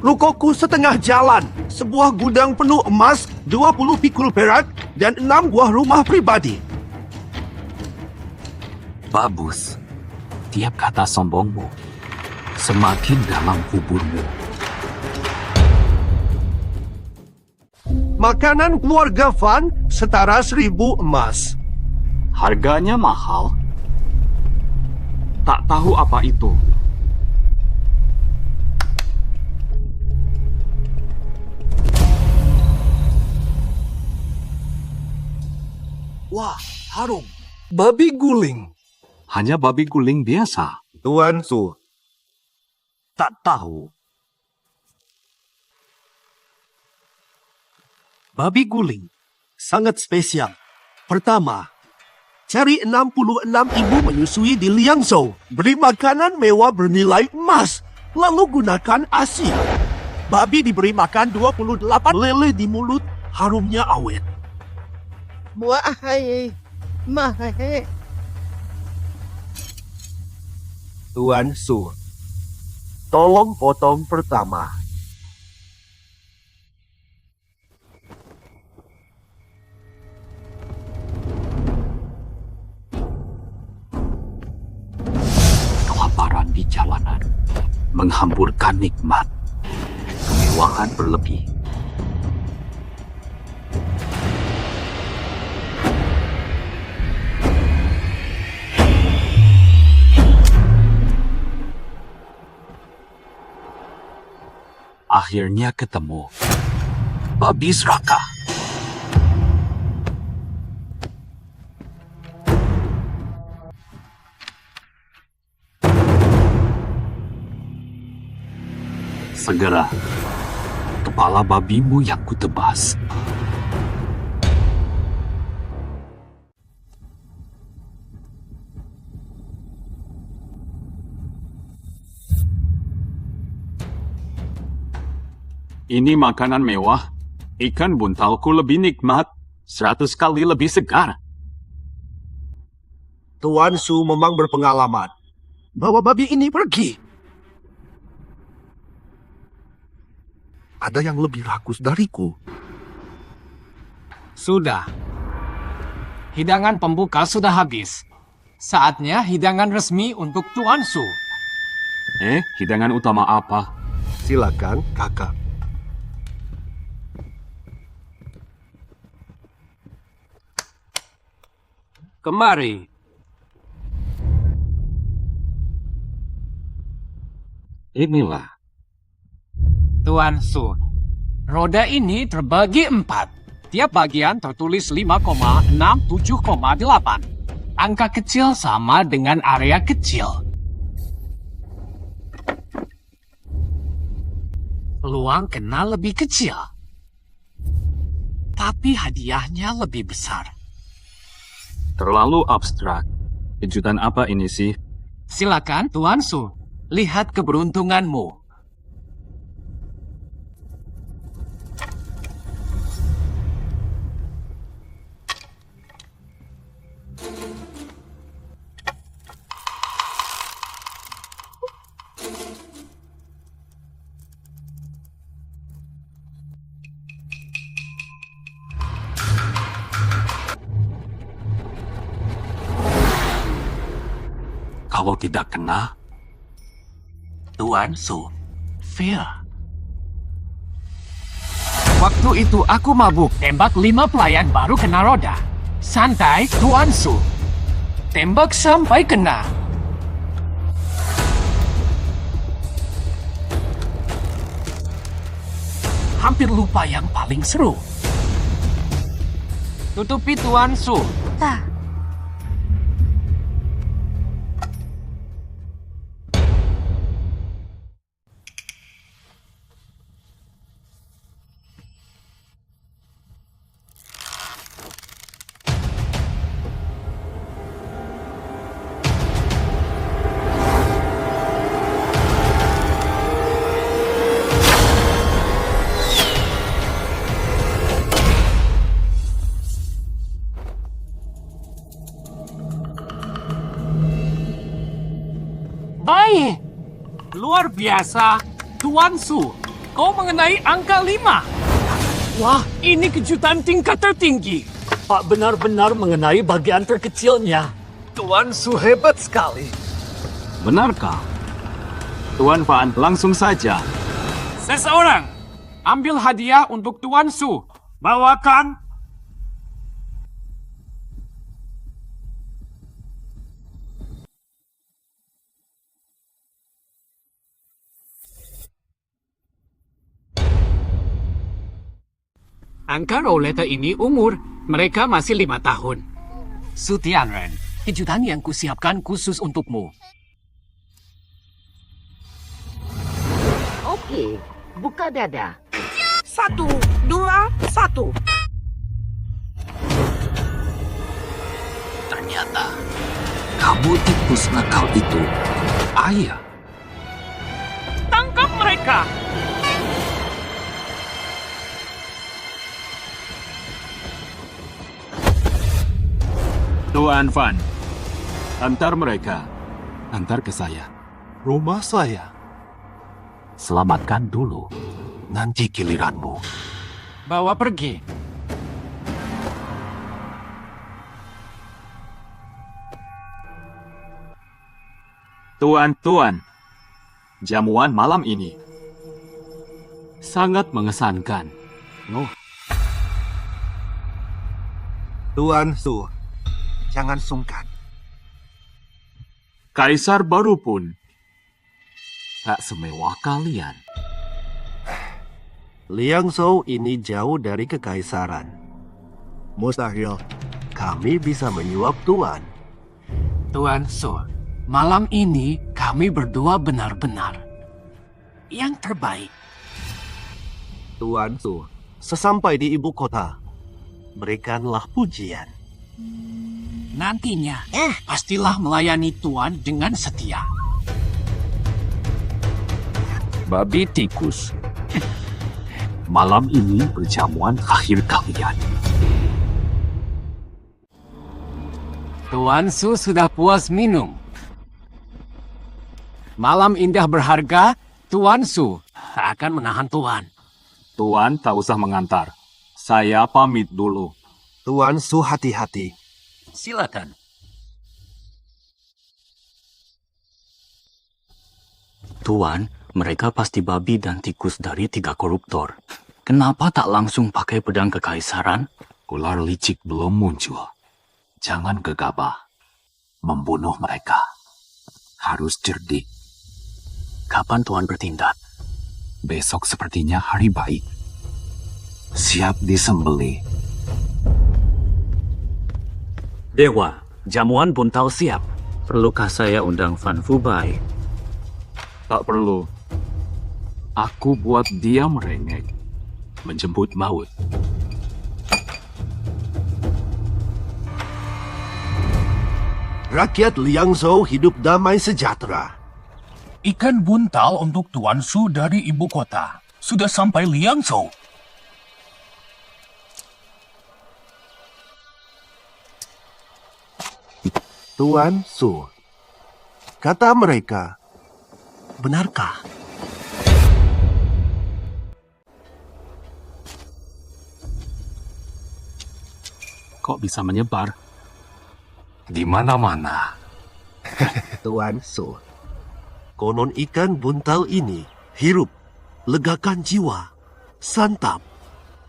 Rukoku setengah jalan. Sebuah gudang penuh emas, 20 pikul perak, dan 6 buah rumah pribadi. Bagus. Tiap kata sombongmu semakin dalam kuburmu. Makanan keluarga Fan setara 1000 emas. Harganya mahal. Tak tahu apa itu. Wah, harum. Babi guling. Hanya babi guling biasa. Tuan Su. Tak tahu. Babi guling. Sangat spesial. Pertama, cari 66 ibu menyusui di Liangzhou. Beri makanan mewah bernilai emas. Lalu gunakan ASI. Babi diberi makan 28 lele di mulut. Harumnya awet. Tuan Su. Tolong potong pertama. Kelaparan di jalanan menghamburkan nikmat. Kemewahan berlebih. Akhirnya ketemu. Babi serakah. Segera, kepala babimu yang kutebas. Ini makanan mewah. Ikan buntalku lebih nikmat. 100 kali lebih segar. Tuan Su memang berpengalaman. Bawa babi ini pergi. Ada yang lebih rakus dariku. Sudah. Hidangan pembuka sudah habis. Saatnya hidangan resmi untuk Tuan Su. Hidangan utama apa? Silakan, kakak. Kemari. Inilah. Tuan Su, roda ini terbagi 4. Tiap bagian tertulis 5,67,8. Angka kecil sama dengan area kecil. Peluang kena lebih kecil. Tapi hadiahnya lebih besar. Terlalu abstrak. Kejutan apa ini sih? Silakan, Tuan Su. Lihat keberuntunganmu. Kalau tidak kena, Tuan Su, fair. Waktu itu aku mabuk. Tembak 5 pelayan baru kena roda. Santai, Tuan Su. Tembak sampai kena. Hampir lupa yang paling seru. Tutupi Tuan Su. Baik. Luar biasa. Tuan Su, kau mengenai angka 5. Wah, ini kejutan tingkat tertinggi. Pak benar-benar mengenai bagian terkecilnya. Tuan Su hebat sekali. Benarkah? Tuan Fan, langsung saja. Seseorang, ambil hadiah untuk Tuan Su. Bawakan. Angka roulette ini umur. Mereka masih 5 tahun. Su Tianren, kejutan yang kusiapkan khusus untukmu. Oke, buka dada. 1, 2, 1. Ternyata, kamu tikus nakal itu ayah. Tangkap mereka. Tuan Fan, antar mereka. Antar ke saya. Rumah saya. Selamatkan dulu. Nanti giliranmu. Bawa pergi. Tuan, jamuan malam ini sangat mengesankan. Tuan Su, jangan sungkan. Kaisar baru pun tak semewah kalian. Liang Shou ini jauh dari kekaisaran. Mustahil kami bisa menyuap Tuan. Tuan Su, malam ini kami berdua benar-benar yang terbaik. Tuan Su, sesampai di ibu kota, berikanlah pujian. Nantinya, pastilah melayani Tuan dengan setia. Babi tikus. Malam ini perjamuan akhir kalian. Tuan Su sudah puas minum. Malam indah berharga, Tuan Su akan menahan Tuan. Tuan tak usah mengantar. Saya pamit dulu. Tuan Su hati-hati. Silakan. Tuan, mereka pasti babi dan tikus dari 3 koruptor. Kenapa tak langsung pakai pedang kekaisaran? Ular licik belum muncul. Jangan gegabah. Membunuh mereka. Harus cerdik. Kapan Tuan bertindak? Besok sepertinya hari baik. Siap disembelih. Dewa, jamuan buntal siap. Perlukah saya undang Fan Fubai? Tak perlu. Aku buat dia merengek. Menjemput maut. Rakyat Liang Shou hidup damai sejahtera. Ikan buntal untuk Tuan Su dari ibu kota. Sudah sampai Liang Shou. Tuan Su, kata mereka, benarkah? Kok bisa menyebar? Di mana-mana. Tuan Su, konon ikan buntal ini hirup, legakan jiwa, santap,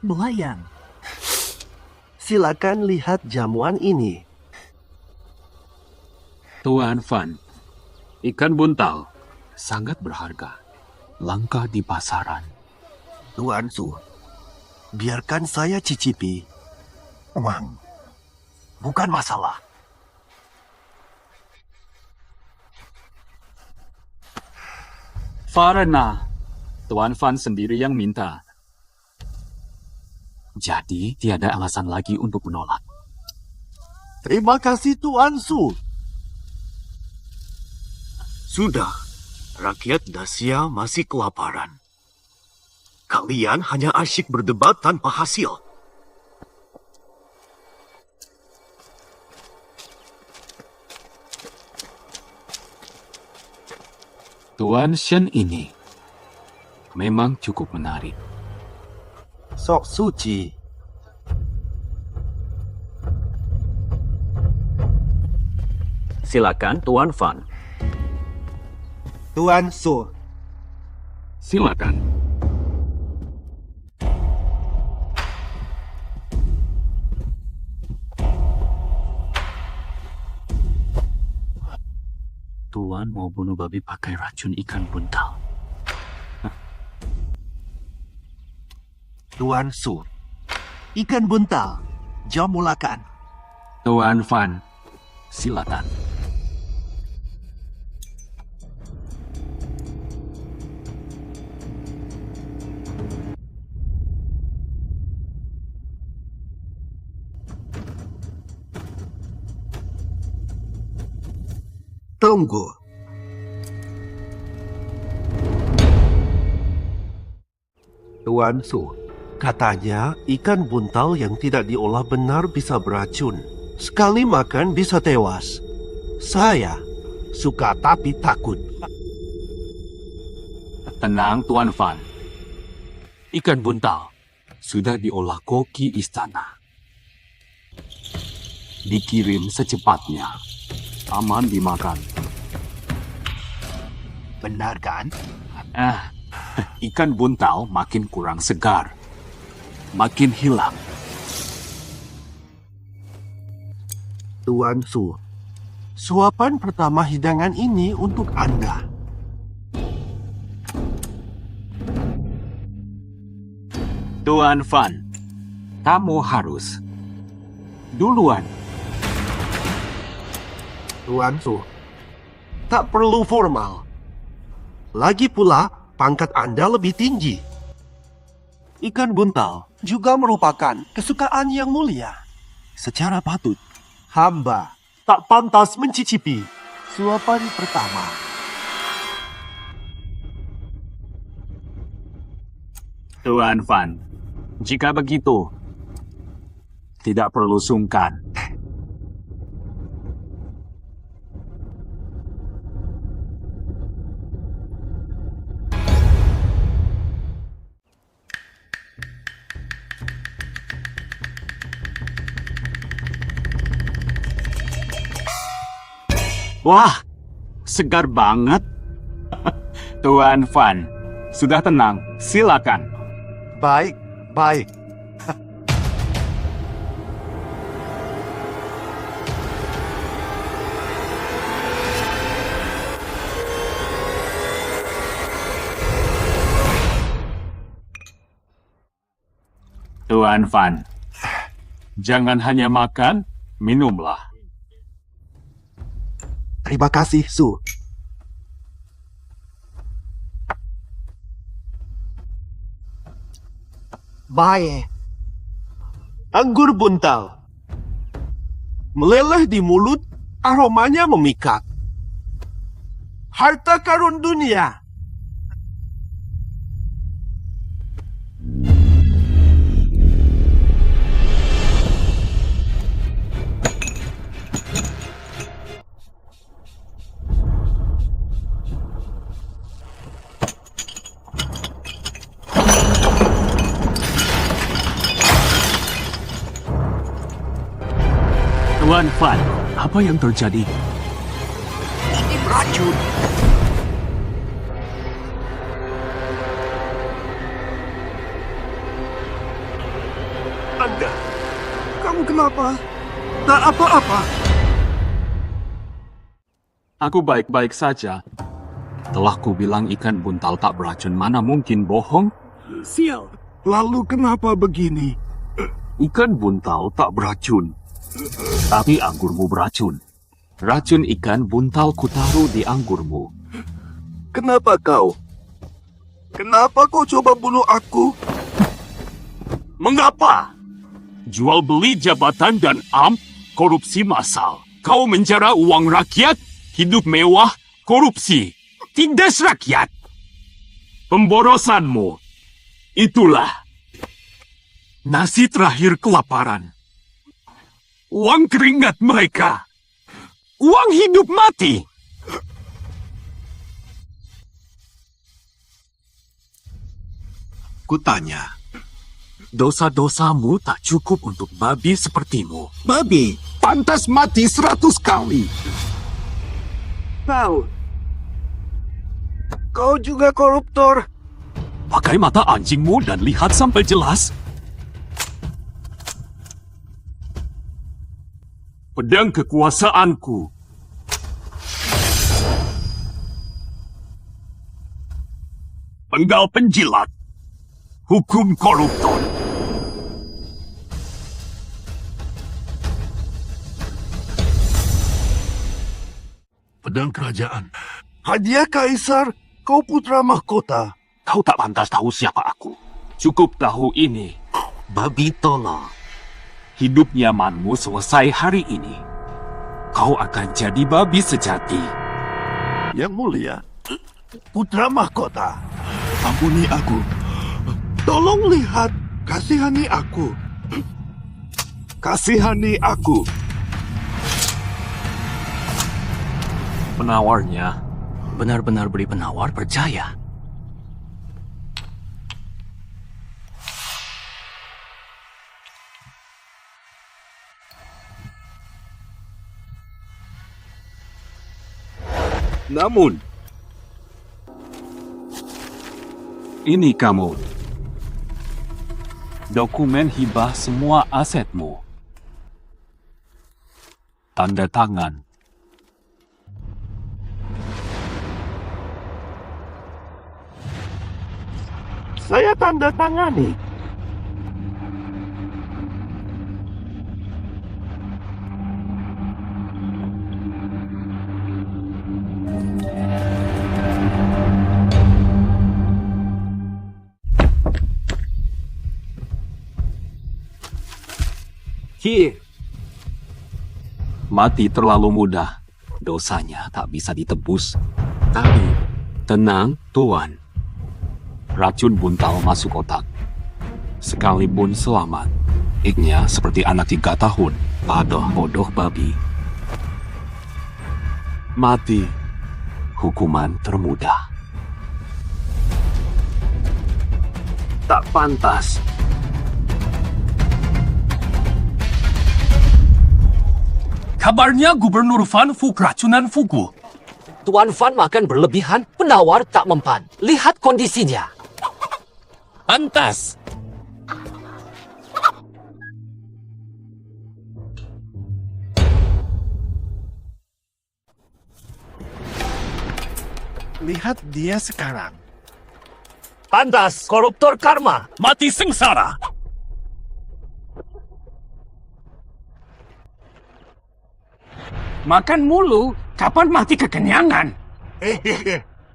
melayang. Silakan lihat jamuan ini. Tuan Fan, ikan buntal sangat berharga. Langka di pasaran. Tuan Su, biarkan saya cicipi. Uang, bukan masalah. Farna, Tuan Fan sendiri yang minta. Jadi tiada alasan lagi untuk menolak. Terima kasih Tuan Su. Sudah, rakyat Dacia masih kelaparan. Kalian hanya asyik berdebat tanpa hasil. Tuan Shen ini memang cukup menarik. Sok suci. Silakan Tuan Fan. Tuan Su. Silakan. Tuan mau bunuh babi pakai racun ikan buntal. Tuan Su. Ikan buntal. Jom mulakan. Tuan Fan, silakan. Tunggu. Tuan Su, katanya ikan buntal yang tidak diolah benar bisa beracun. Sekali makan bisa tewas. Saya suka tapi takut. Tenang Tuan Fan. Ikan buntal sudah diolah koki istana. Dikirim secepatnya. Aman dimakan. Benar kan? Ikan buntal makin kurang segar. Makin hilang. Tuan Su, suapan pertama hidangan ini untuk Anda. Tuan Fan, kamu harus duluan. Tuan Su, tak perlu formal. Lagi pula, pangkat Anda lebih tinggi. Ikan buntal juga merupakan kesukaan yang mulia. Secara patut, hamba tak pantas mencicipi suapan pertama. Tuan Fan, jika begitu, tidak perlu sungkan. Wah, segar banget. Tuan Fan, sudah tenang, silakan. Baik, baik. Tuan Fan, jangan hanya makan, minumlah. Terima kasih, Su. Baik. Anggur buntal. Meleleh di mulut, aromanya memikat. Harta karun dunia. Tuan Fan, apa yang terjadi? Ini beracun. Tanda, kamu kenapa? Tak apa-apa. Aku baik-baik saja. Telah ku bilang ikan buntal tak beracun, mana mungkin bohong? Sial. Lalu kenapa begini? Ikan buntal tak beracun, tapi anggurmu beracun. Racun ikan buntal kutaruh di anggurmu. Kenapa kau? Kenapa kau coba bunuh aku? Mengapa? Jual beli jabatan dan korupsi massal. Kau menjara uang rakyat, hidup mewah, korupsi. Tindas rakyat. Pemborosanmu. Itulah nasi terakhir kelaparan. Uang keringat mereka. Uang hidup mati. Kutanya, dosa-dosamu tak cukup untuk babi sepertimu. Babi? Pantas mati 100 kali. Kau juga koruptor. Pakai mata anjingmu dan lihat sampai jelas. Pedang kekuasaanku. Penggal penjilat. Hukum koruptor. Pedang kerajaan. Hadiah Kaisar, kau putra mahkota. Kau tak pantas tahu siapa aku. Cukup tahu ini. Babi tolong. Hidup nyamanmu selesai hari ini. Kau akan jadi babi sejati. Yang mulia, putra mahkota, ampuni aku. Tolong lihat, kasihani aku. Kasihani aku. Penawarnya benar-benar beri penawar percaya. Namun, ini kamu. Dokumen hibah semua asetmu. Tanda tangan. Saya tanda tangani. Here. Mati terlalu mudah. Dosanya tak bisa ditebus. Tapi, tenang, Tuan. Racun buntal masuk otak. Sekalipun selamat, iknya seperti anak 3 tahun. Bodoh babi. Mati, hukuman termudah. Tak pantas. Kabarnya Gubernur Van Fu keracunan fugu. Tuan Van makan berlebihan, penawar tak mempan. Lihat kondisinya. Pantas. Lihat dia sekarang. Pantas, koruptor karma. Mati sengsara. Makan mulu, kapan mati kekenyangan?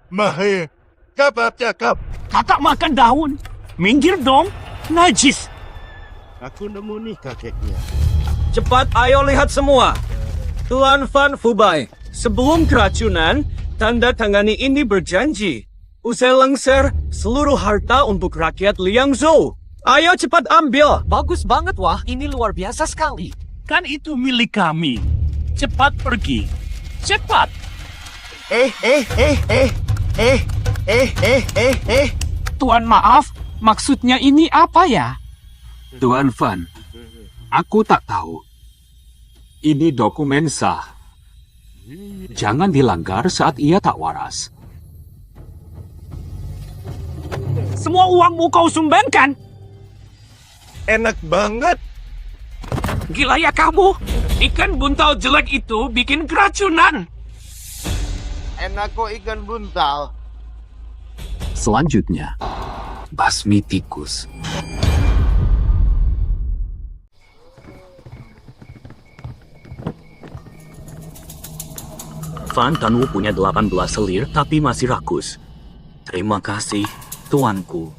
Mahir, cakap. Kakak makan daun. Minggir dong, najis. Aku nemu nih kakeknya. Cepat ayo lihat semua. Tuan Van Fubai, sebelum keracunan, tanda tangani ini berjanji. Usai lengser, seluruh harta untuk rakyat Liangzhou. Ayo cepat ambil. Bagus banget, wah. Ini luar biasa sekali. Kan itu milik kami. Cepat pergi. Cepat. Tuan maaf, maksudnya ini apa ya? Tuan Van, aku tak tahu. Ini dokumen sah. Jangan dilanggar saat ia tak waras. Semua uangmu kau sumbangkan. Enak banget. Gila ya kamu? Ikan buntal jelek itu bikin keracunan. Enak kok ikan buntal. Selanjutnya, basmi tikus. Van Tanu punya 18 selir tapi masih rakus. Terima kasih, tuanku.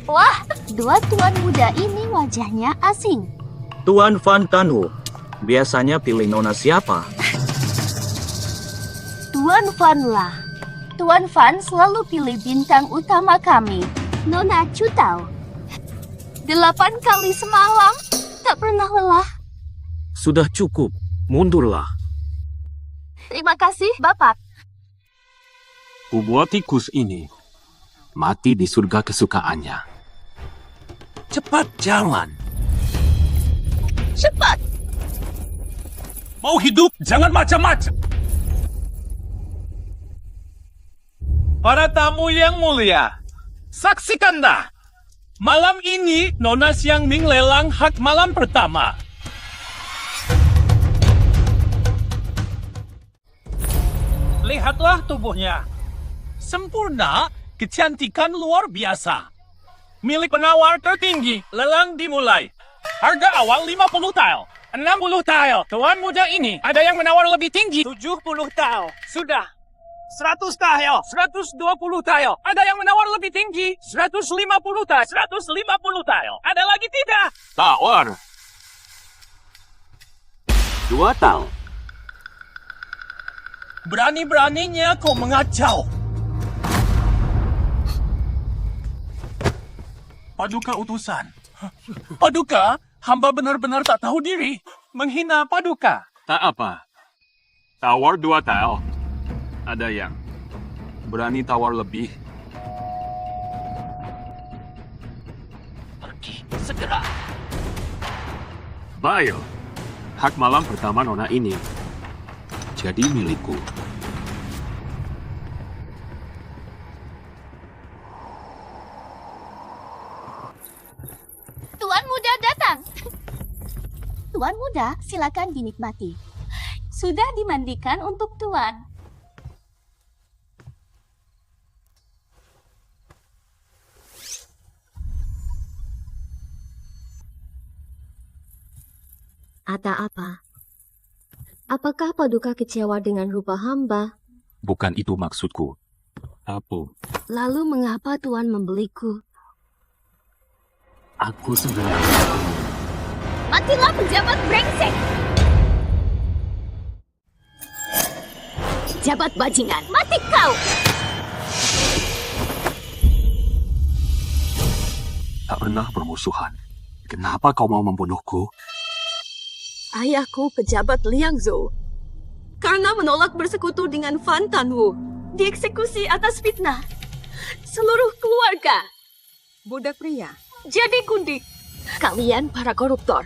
Wah, dua tuan muda ini wajahnya asing. Tuan Van Tanu, biasanya pilih nona siapa? Tuan Van lah. Tuan Van selalu pilih bintang utama kami, Nona Cutau. 8 kali semalam, tak pernah lelah. Sudah cukup, mundurlah. Terima kasih, Bapak. Kubuat tikus ini Mati di surga kesukaannya. Cepat jalan. Cepat. Mau hidup, jangan macam-macam. Para tamu yang mulia, saksikanlah. Malam ini, Nona Siang Ming lelang hak malam pertama. Lihatlah tubuhnya. Sempurna, kecantikan luar biasa. Milik penawar tertinggi, lelang dimulai. Harga awal 50 tael. 60 tael. Tuan muda ini, ada yang menawar lebih tinggi. 70 tael. Sudah. 100 tael. 120 tael. Ada yang menawar lebih tinggi. 150 tael. 150 tael. Ada lagi tidak? Tawar. 2 tael. Berani-beraninya kau mengacau. Paduka utusan. Paduka, hamba benar-benar tak tahu diri. Menghina Paduka. Tak apa. Tawar 2 tael. Ada yang berani tawar lebih. Pergi, segera. Baik. Hak malam pertama Nona ini jadi milikku. Tuan muda datang. Tuan muda, silakan dinikmati. Sudah dimandikan untuk tuan. Ada apa? Apakah Paduka kecewa dengan rupa hamba? Bukan itu maksudku. Apa? Lalu mengapa Tuan membeliku? Aku sebenarnya... Matilah pejabat brengsek! Jabat bajingan, mati kau! Tak pernah bermusuhan. Kenapa kau mau membunuhku? Ayahku pejabat Liang Zhou. Karena menolak bersekutu dengan Fan Tanwu, dieksekusi atas fitnah. Seluruh keluarga. Budak pria. Jadi kundik. Kalian para koruptor.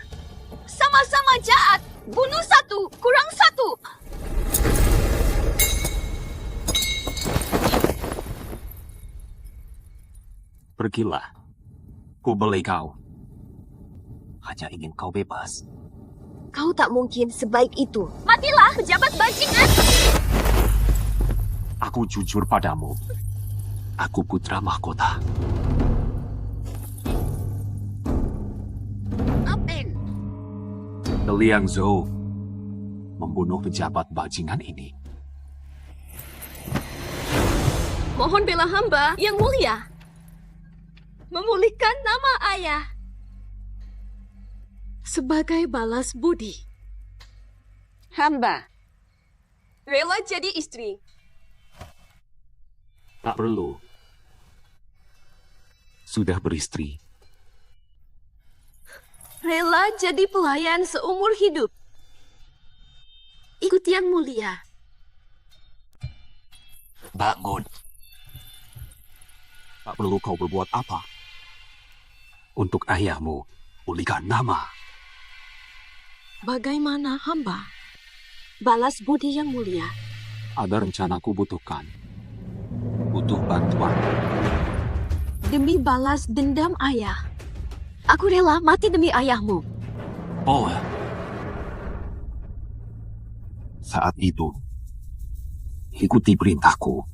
Sama-sama jahat! Bunuh 1, kurang 1! Pergilah. Ku beli kau. Hanya ingin kau bebas. Kau tak mungkin sebaik itu. Matilah pejabat bajingan! Aku jujur padamu. Aku putra mahkota. Apen. Liang Zhou membunuh pejabat bajingan ini. Mohon bela hamba yang mulia. Memulihkan nama ayah. Sebagai balas budi. Hamba rela jadi istri. Tak perlu. Sudah beristri. Rela jadi pelayan seumur hidup. Ikut yang mulia. Bangun. Tak perlu kau berbuat apa. Untuk ayahmu, pulihkan nama. Bagaimana hamba? Balas budi yang mulia. Ada rencana ku butuhkan. Butuh bantuan. Demi balas dendam ayah. Aku rela mati demi ayahmu. Oh. Saat itu, ikuti perintahku.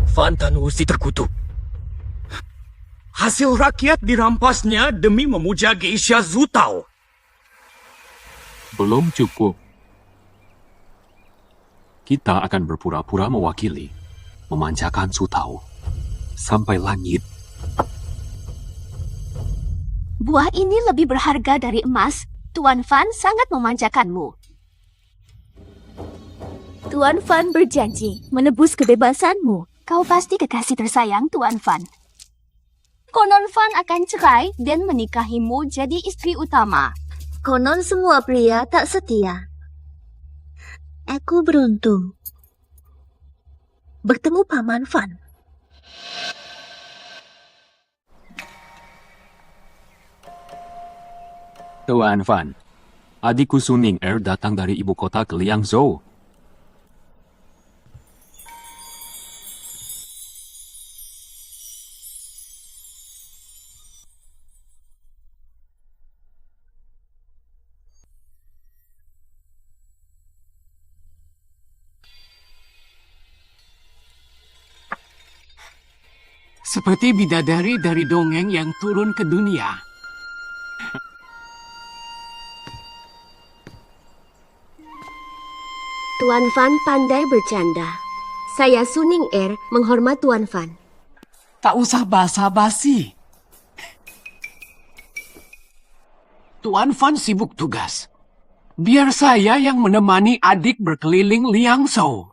Fan Tanusi terkutuk. Hasil rakyat dirampasnya demi memuja Geisha Zutao. Belum cukup. Kita akan berpura-pura mewakili, memanjakan Zutao sampai langit. Buah ini lebih berharga dari emas. Tuan Fan sangat memanjakanmu. Tuan Fan berjanji menebus kebebasanmu. Kau pasti kekasih tersayang Tuan Fan. Konon Fan akan cerai dan menikahimu jadi istri utama. Konon semua pria tak setia. Aku beruntung bertemu Paman Fan. Tuan Fan, adikku Suning Er datang dari ibu kota ke Liangzhou. Seperti bidadari dari dongeng yang turun ke dunia. Tuan Fan pandai bercanda. Saya Suning Er menghormat Tuan Fan. Tak usah basa-basi. Tuan Fan sibuk tugas. Biar saya yang menemani adik berkeliling Liangzhou.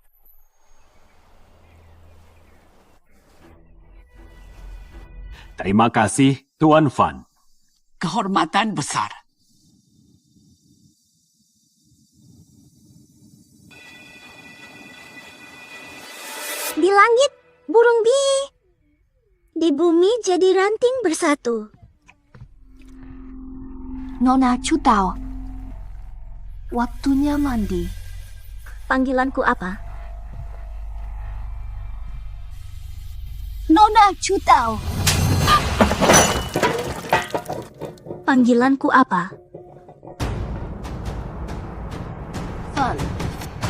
Terima kasih, Tuan Fan. Kehormatan besar. Di langit, burung bi. Di bumi jadi ranting bersatu. Nona Cutao, waktunya mandi. Panggilanku apa? Nona Cutao. Panggilanku apa? Fan.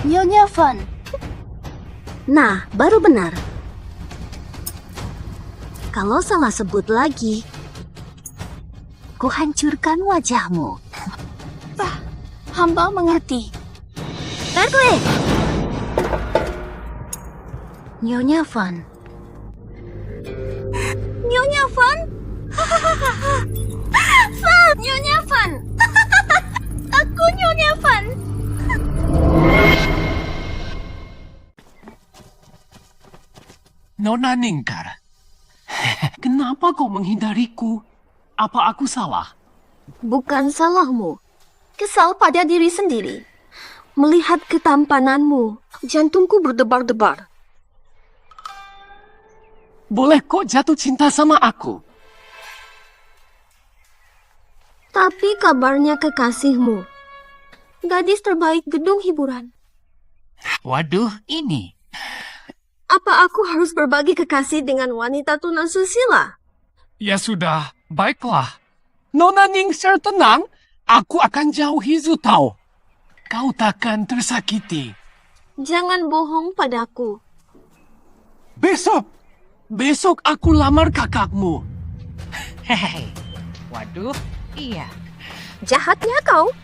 Nyonya Fan. Nah, baru benar. Kalau salah sebut lagi, ku hancurkan wajahmu. Hamba mengerti. Berkeley! Nyonya Fan. Nyonya Fan? Fan! Nyonya Fan! Aku Nyonya Fan! Nona Ningkar, kenapa kau menghindariku? Apa aku salah? Bukan salahmu. Kesal pada diri sendiri. Melihat ketampananmu, jantungku berdebar-debar. Boleh kok jatuh cinta sama aku? Tapi kabarnya kekasihmu, gadis terbaik gedung hiburan. Waduh, ini. Apa aku harus berbagi kekasih dengan wanita tunasusila? Ya sudah, baiklah. Nona Ningsir tenang, aku akan jauhi Zutao. Kau takkan tersakiti. Jangan bohong padaku. Besok aku lamar kakakmu. Hehehe. Waduh, iya. Jahatnya kau.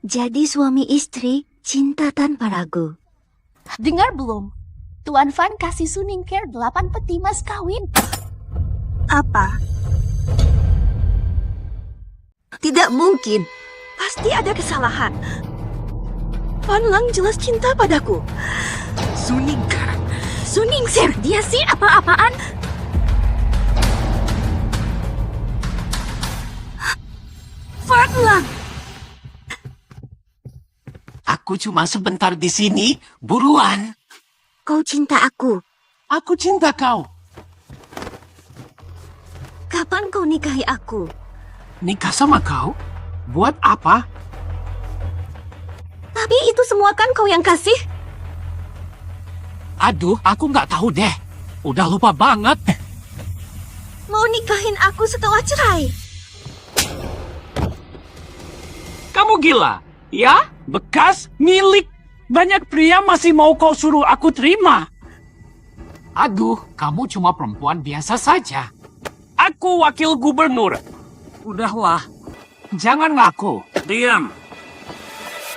Jadi suami istri cinta tanpa ragu. Dengar belum? Tuan Fan kasih Suning Care 8 peti mas kawin. Apa? Tidak mungkin. Pasti ada kesalahan. Fan Lang jelas cinta padaku. Suningkar. Suningsir, dia sih apa-apaan? Fan Lang. Aku cuma sebentar di sini, buruan. Kau cinta aku. Aku cinta kau. Kapan kau nikahi aku? Nikah sama kau? Buat apa? Tapi itu semua kan kau yang kasih? Aduh, aku nggak tahu deh. Udah lupa banget. Mau nikahin aku setelah cerai? Kamu gila, ya? Bekas milik. Banyak pria masih mau kau suruh aku terima. Aduh, kamu cuma perempuan biasa saja. Aku wakil gubernur. Udahlah, jangan ngaku. Diam.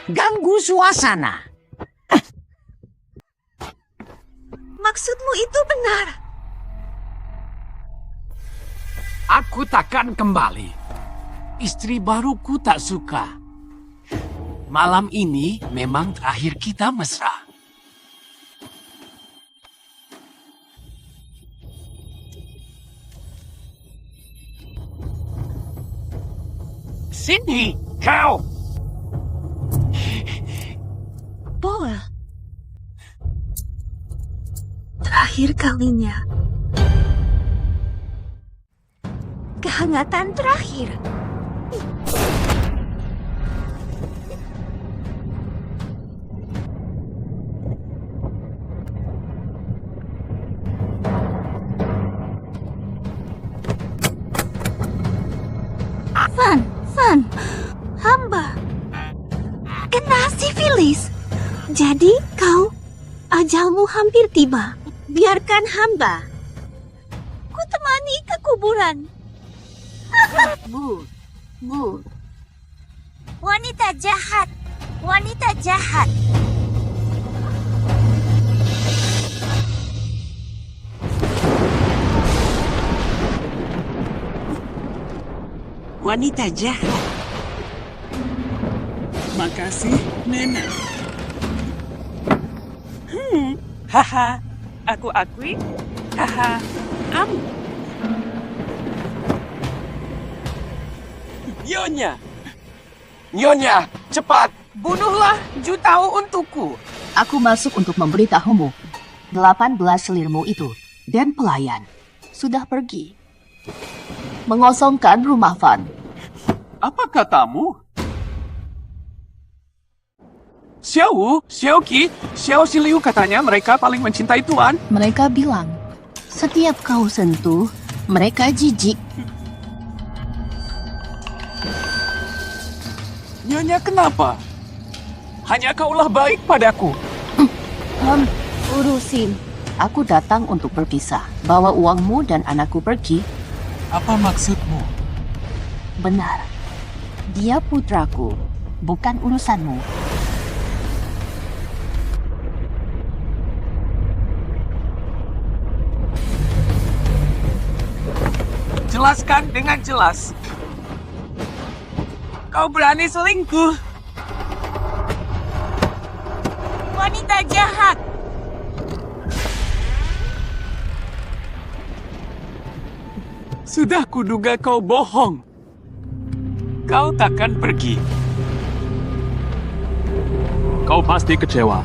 Ganggu suasana. Maksudmu itu benar? Aku takkan kembali. Istri baruku tak suka. Malam ini memang terakhir kita mesra. Sini, kau! Paul. Terakhir kalinya. Kehangatan terakhir. Van, hamba kena sifilis. Jadi kau, ajalmu hampir tiba. Biarkan hamba ku temani ke kuburan. Bu. Wanita jahat. Wanita jahat. Wanita jahat. Makasih, Nena. Haha, aku akui. Haha, Nyonya, cepat! Bunuhlah Jutao untukku. Aku masuk untuk memberitahumu. 18 selirmu itu dan pelayan sudah pergi. Mengosongkan rumah Van. Apa katamu? Xiao, Xiaoqi, Xiao Xiliu katanya mereka paling mencintai Tuan. Mereka bilang, setiap kau sentuh, mereka jijik. Nyonya kenapa? Hanya kaulah baik padaku. Urusin. Aku datang untuk berpisah. Bawa uangmu dan anakku pergi. Apa maksudmu? Benar. Dia putraku, bukan urusanmu. Jelaskan dengan jelas. Kau berani selingkuh. Wanita jahat. Sudah kuduga kau bohong. Kau takkan pergi. Kau pasti kecewa,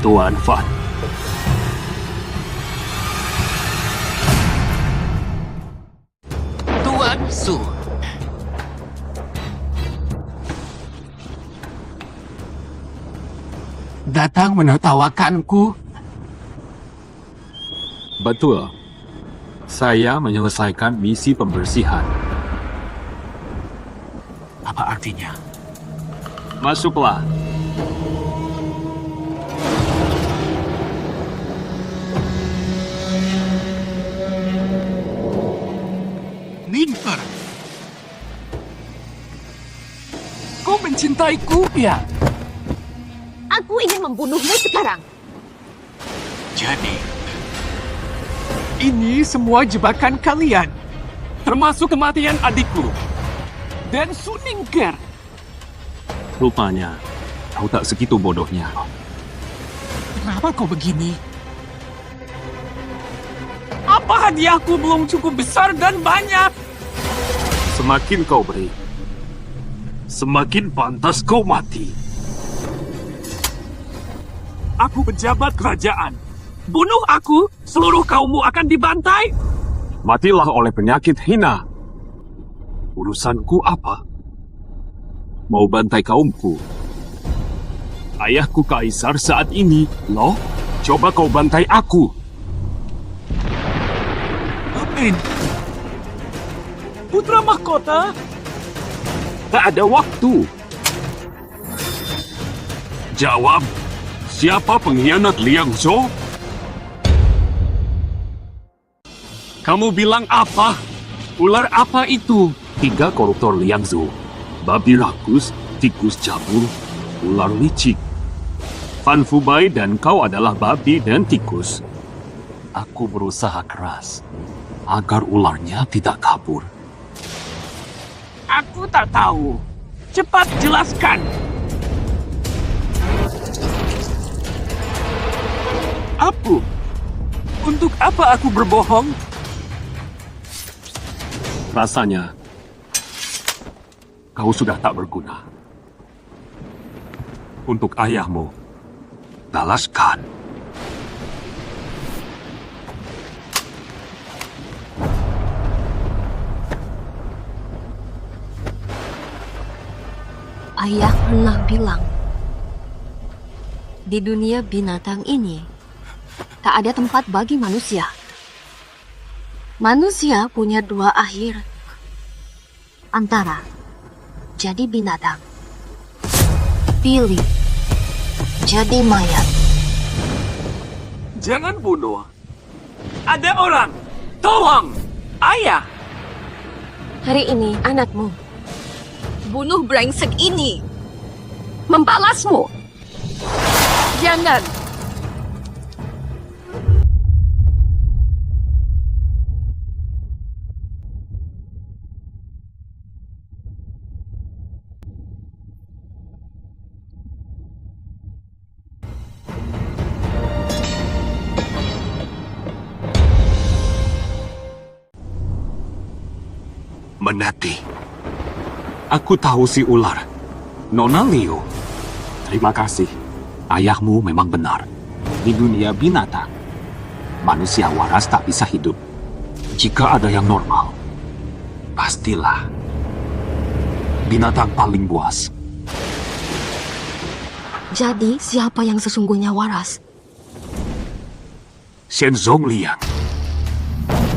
Tuan Van. Tuan Su. Datang menertawakanku. Betul. Saya menyelesaikan misi pembersihan. Apa artinya? Masuklah. Ninfer. Kau mencintaiku, ya? Aku ingin membunuhmu sekarang. Jadi, ini semua jebakan kalian. Termasuk kematian adikku. Dan Suningker. Rupanya, kau tak segitu bodohnya. Kenapa kau begini? Apa hadiahku belum cukup besar dan banyak? Semakin kau beri, semakin pantas kau mati. Aku pejabat kerajaan. Bunuh aku, seluruh kaummu akan dibantai. Matilah oleh penyakit hina. Urusanku apa? Mau bantai kaumku? Ayahku kaisar saat ini, loh. Coba kau bantai aku. Amin. Putra mahkota? Tak ada waktu. Jawab, siapa pengkhianat Liang Zhou? Kamu bilang apa? Ular apa itu? 3 koruptor Liang Zhou. Babi rakus, tikus cabul, ular licik. Fan Fubai dan kau adalah babi dan tikus. Aku berusaha keras agar ularnya tidak kabur. Aku tak tahu. Cepat jelaskan. Apa? Untuk apa aku berbohong? Rasanya kau sudah tak berguna. Untuk ayahmu, balaskan. Ayah pernah bilang, di dunia binatang ini, tak ada tempat bagi manusia. Manusia punya 2 akhir. Antara jadi binatang, pilih jadi mayat. Jangan bunuh. Ada orang. Tolong. Ayah. Hari ini anakmu bunuh brengsek ini. Membalasmu. Jangan. Menati. Aku tahu si ular. Nona Leo. Terima kasih. Ayahmu memang benar. Di dunia binatang, manusia waras tak bisa hidup. Jika ada yang normal, pastilah binatang paling buas. Jadi siapa yang sesungguhnya waras? Shenzong Liang.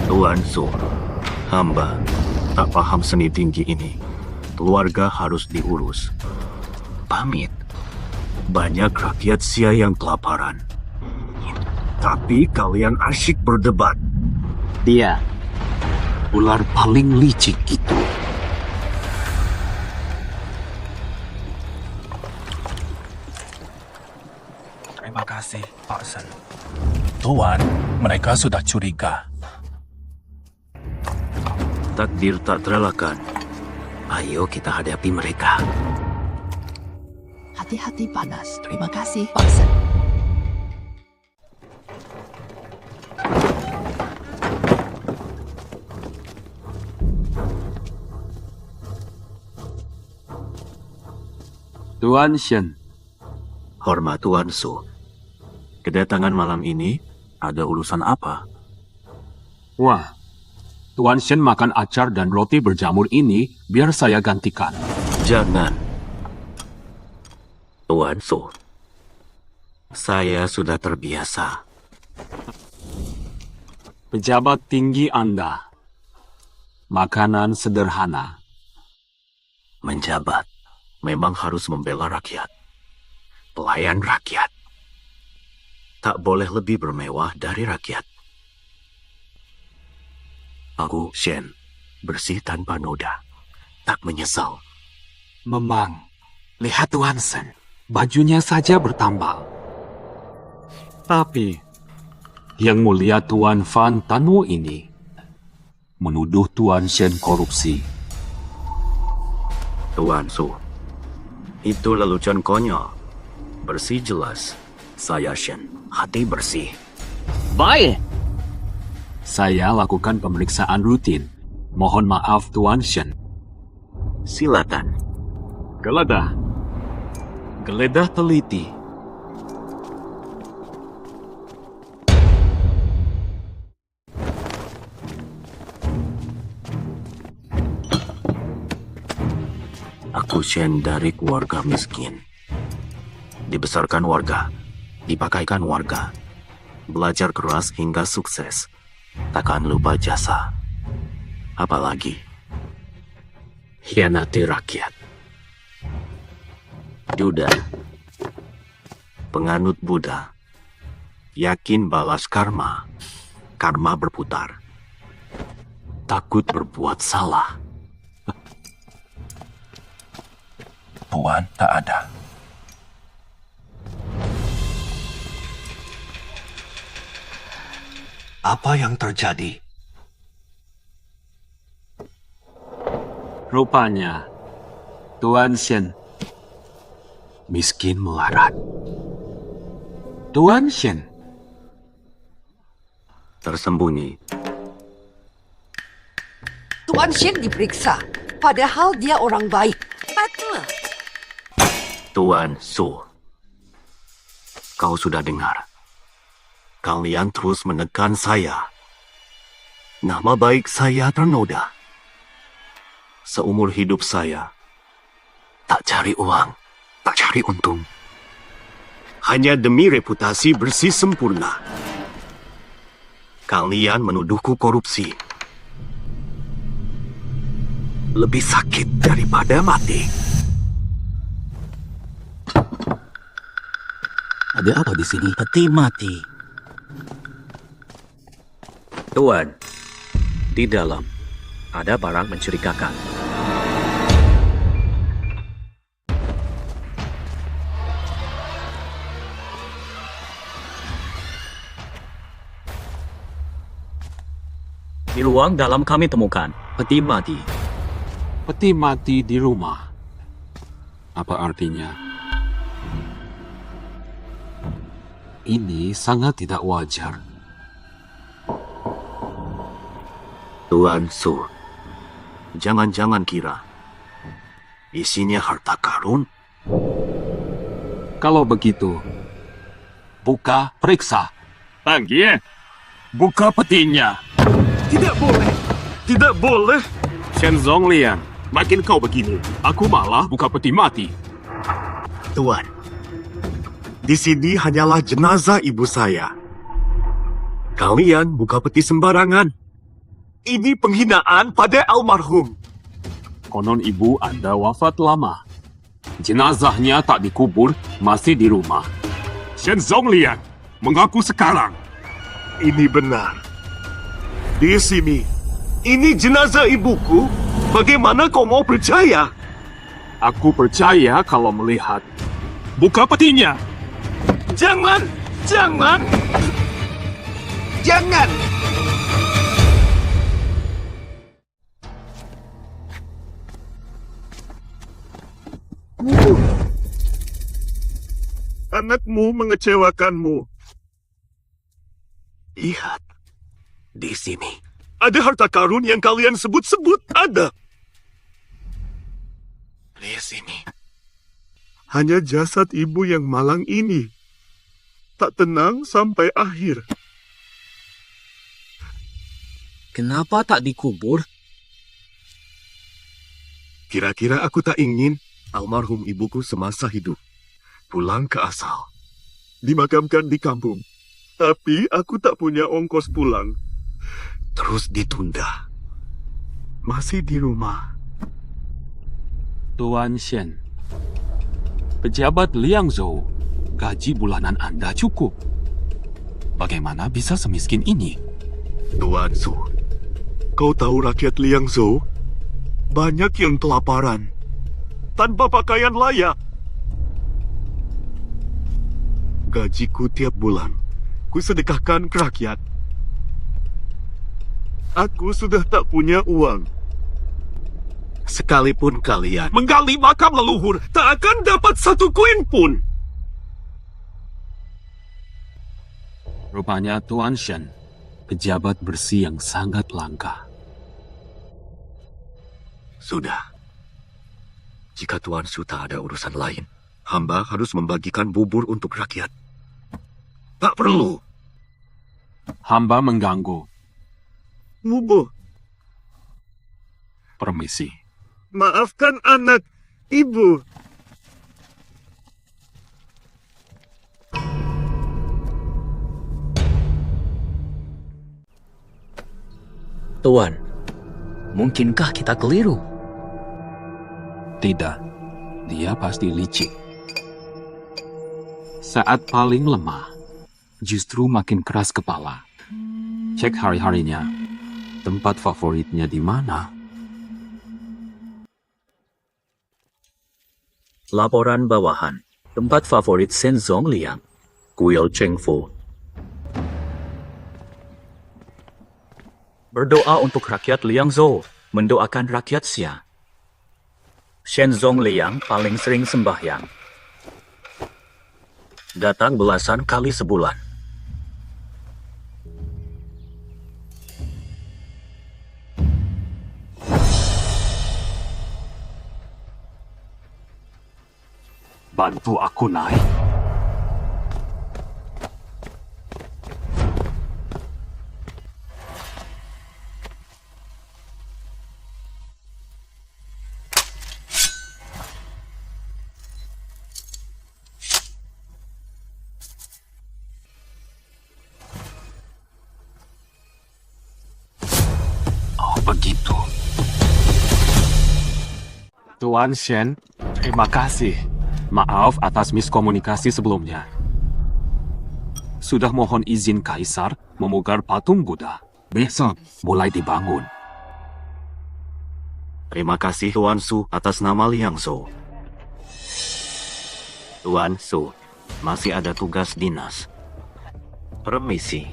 Tuan Su, hamba tak paham seni tinggi ini. Keluarga harus diurus. Pamit. Banyak rakyat Xia yang kelaparan. Tapi kalian asyik berdebat. Dia, ular paling licik itu. Terima kasih, Pak Sen. Tuan, mereka sudah curiga. Takdir tak terelakkan. Ayo kita hadapi mereka. Hati-hati panas. Terima kasih, Pak Sen. Tuan Shen. Hormat Tuan Su. Kedatangan malam ini ada urusan apa? Wah, Tuan Shen makan acar dan roti berjamur ini biar saya gantikan. Jangan. Tuan Su. Saya sudah terbiasa. Pejabat tinggi Anda. Makanan sederhana. Menjabat memang harus membela rakyat. Pelayan rakyat. Tak boleh lebih bermewah dari rakyat. Aku, Shen, bersih tanpa noda. Tak menyesal. Memang, lihat Tuan Shen, bajunya saja bertambal. Tapi, Yang Mulia Tuan Fan Tanwo ini menuduh Tuan Shen korupsi. Tuan Su, itu lelucon konyol. Bersih jelas. Saya Shen, hati bersih. Baik. Saya lakukan pemeriksaan rutin. Mohon maaf Tuan Shen. Silakan. Geledah. Geledah teliti. Aku Shen dari keluarga miskin. Dibesarkan warga, dipakaikan warga, belajar keras hingga sukses, takkan lupa jasa. Apalagi hianati rakyat. Duda, penganut Buddha, yakin balas karma, karma berputar. Takut berbuat salah. Tuan tak ada. Apa yang terjadi? Rupanya, Tuan Shen miskin melarat. Tuan Shen tersembunyi. Tuan Shen diperiksa, padahal dia orang baik. Betul. Tuan Su, kau sudah dengar. Kalian terus menekan saya. Nama baik saya ternoda. Seumur hidup saya, tak cari uang, tak cari untung. Hanya demi reputasi bersih sempurna. Kalian menuduhku korupsi. Lebih sakit daripada mati. Ada apa di sini? Peti mati. Tuan, di dalam ada barang mencurigakan. Di ruang dalam kami temukan peti mati. Peti mati di rumah. Apa artinya? Ini sangat tidak wajar. Tuan Su, jangan-jangan kira isinya harta karun? Kalau begitu, buka, periksa. Panggil. Buka petinya. Tidak boleh. Tidak boleh. Shen Zonglian, makin kau begini, aku malah buka peti mati. Tuan, di sini hanyalah jenazah ibu saya. Kalian buka peti sembarangan. Ini penghinaan pada almarhum. Konon ibu Anda wafat lama. Jenazahnya tak dikubur, masih di rumah. Shen Zonglian, mengaku sekarang. Ini benar. Di sini, ini jenazah ibuku. Bagaimana kau mau percaya? Aku percaya kalau melihat. Buka petinya. Jangan! Jangan! Jangan! Anakmu mengecewakanmu. Lihat, di sini. Ada harta karun yang kalian sebut-sebut ada. Di sini. Hanya jasad ibu yang malang ini. Tak tenang sampai akhir. Kenapa tak dikubur? Kira-kira aku tak ingin almarhum ibuku semasa hidup pulang ke asal. Dimakamkan di kampung. Tapi aku tak punya ongkos pulang. Terus ditunda. Masih di rumah. Tuan Shen, pejabat Liangzhou, gaji bulanan Anda cukup. Bagaimana bisa semiskin ini? Tuan Su, kau tahu rakyat Liangzhou? Banyak yang kelaparan. Tanpa pakaian layak. Gajiku tiap bulan, ku sedekahkan ke rakyat. Aku sudah tak punya uang. Sekalipun kalian menggali makam leluhur, tak akan dapat satu koin pun. Rupanya Tuan Shen, pejabat bersih yang sangat langka. Sudah. Jika Tuan Su tak ada urusan lain, hamba harus membagikan bubur untuk rakyat. Tak perlu. Hamba mengganggu. Bubur. Permisi. Maafkan anak, ibu. Tuan, mungkinkah kita keliru? Tidak, dia pasti licik. Saat paling lemah, justru makin keras kepala. Cek hari-harinya, tempat favoritnya di mana? Laporan bawahan. Tempat favorit Shenzong Liang, kuil Chengfu. Berdoa untuk rakyat Liangzhou, mendoakan rakyat Xia. Shenzong Liang paling sering sembahyang. Datang belasan kali sebulan. Bantu aku naik. Oh, begitu. Tuan Shen, terima kasih. Maaf atas miskomunikasi sebelumnya. Sudah mohon izin Kaisar memugar patung Buddha. Besok mulai dibangun. Terima kasih Tuan Su atas nama Liangzhou. Tuan Su, masih ada tugas dinas. Permisi.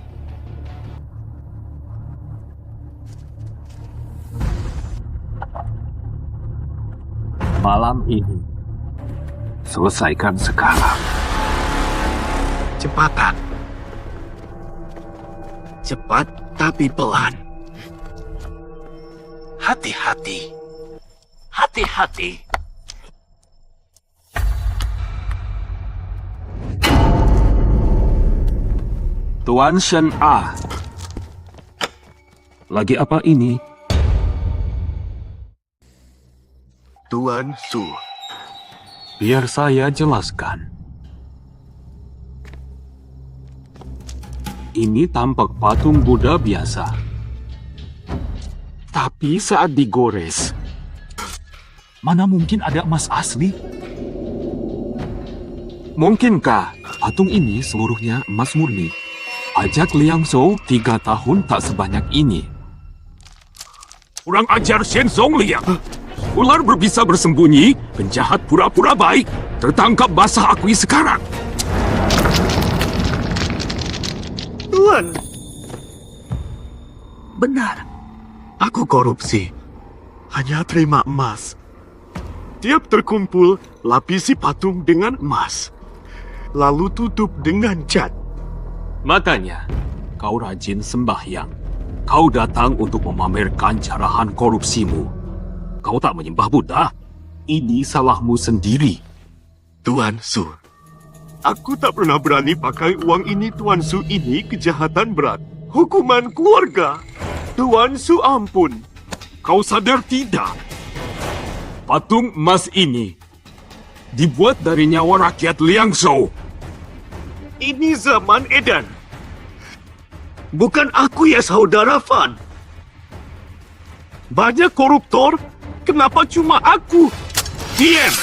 Malam ini selesaikan sekarang. Cepatan. Cepat tapi pelan. Hati-hati. Hati-hati. Tuan Shen A. Lagi apa ini? Tuan Su. Biar saya jelaskan. Ini tampak patung Buddha biasa. Tapi saat digores, mana mungkin ada emas asli? Mungkinkah patung ini seluruhnya emas murni? Pajak Liangzhou 3 tahun tak sebanyak ini. Kurang ajar Shenzong Liang. Ular berbisa bersembunyi, penjahat pura-pura baik, tertangkap basah akui sekarang. Tuan, Benar. Aku korupsi. hanya terima emas. Tiap terkumpul, lapisi patung dengan emas. Lalu tutup dengan cat. Makanya, kau rajin sembahyang. Kau datang untuk memamerkan carahan korupsimu. Kau tak menyembah Buddha. Ini salahmu sendiri. Tuan Su, aku tak pernah berani pakai uang ini, Tuan Su. Ini kejahatan berat. Hukuman keluarga. Tuan Su, ampun. Kau sadar tidak? Patung emas ini dibuat dari nyawa rakyat Liangzhou. Ini zaman edan. Bukan aku ya, saudara Fan. Banyak koruptor. Kenapa cuma aku? Diam!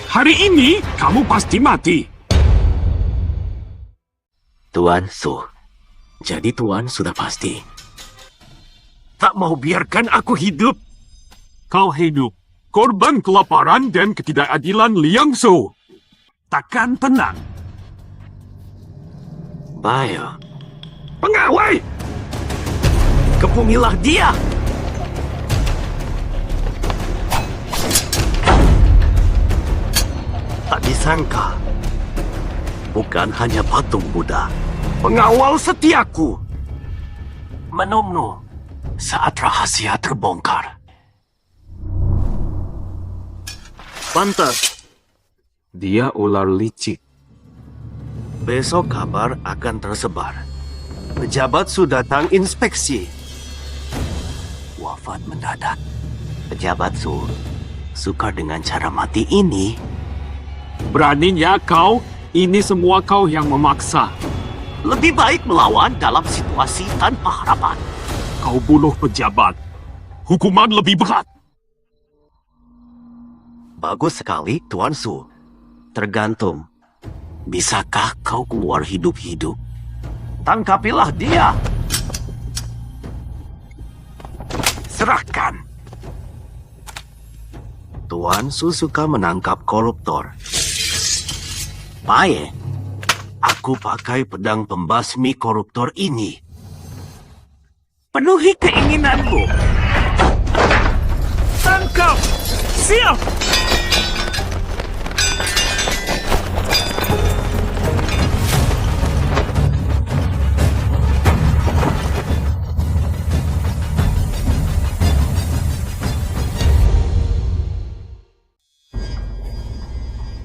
Hari ini kamu pasti mati. Tuan Su. Jadi Tuan sudah pasti Tak mau biarkan aku hidup. Kau hidup korban kelaparan dan ketidakadilan Liangzhou. Takkan tenang. Baik. Pengawai! Kepungilah dia! Tak disangka, bukan hanya patung Buddha, Pengawal setiaku. menunggu saat rahasia terbongkar. Pantas. Dia ular licik. Besok kabar akan tersebar. Pejabat sudah datang inspeksi. Wafat mendadak. Pejabat Su suka dengan cara mati ini. Beraninya kau, ini semua kau yang memaksa. Lebih baik melawan dalam situasi tanpa harapan. Kau bunuh pejabat. Hukuman lebih berat. Bagus sekali, Tuan Su. Tergantung. Bisakah kau keluar hidup-hidup? Tangkapilah dia. Serahkan. Tuan Su suka menangkap koruptor. Baik. Aku pakai pedang pembasmi koruptor ini. Penuhi keinginanmu. Tangkap! Siap!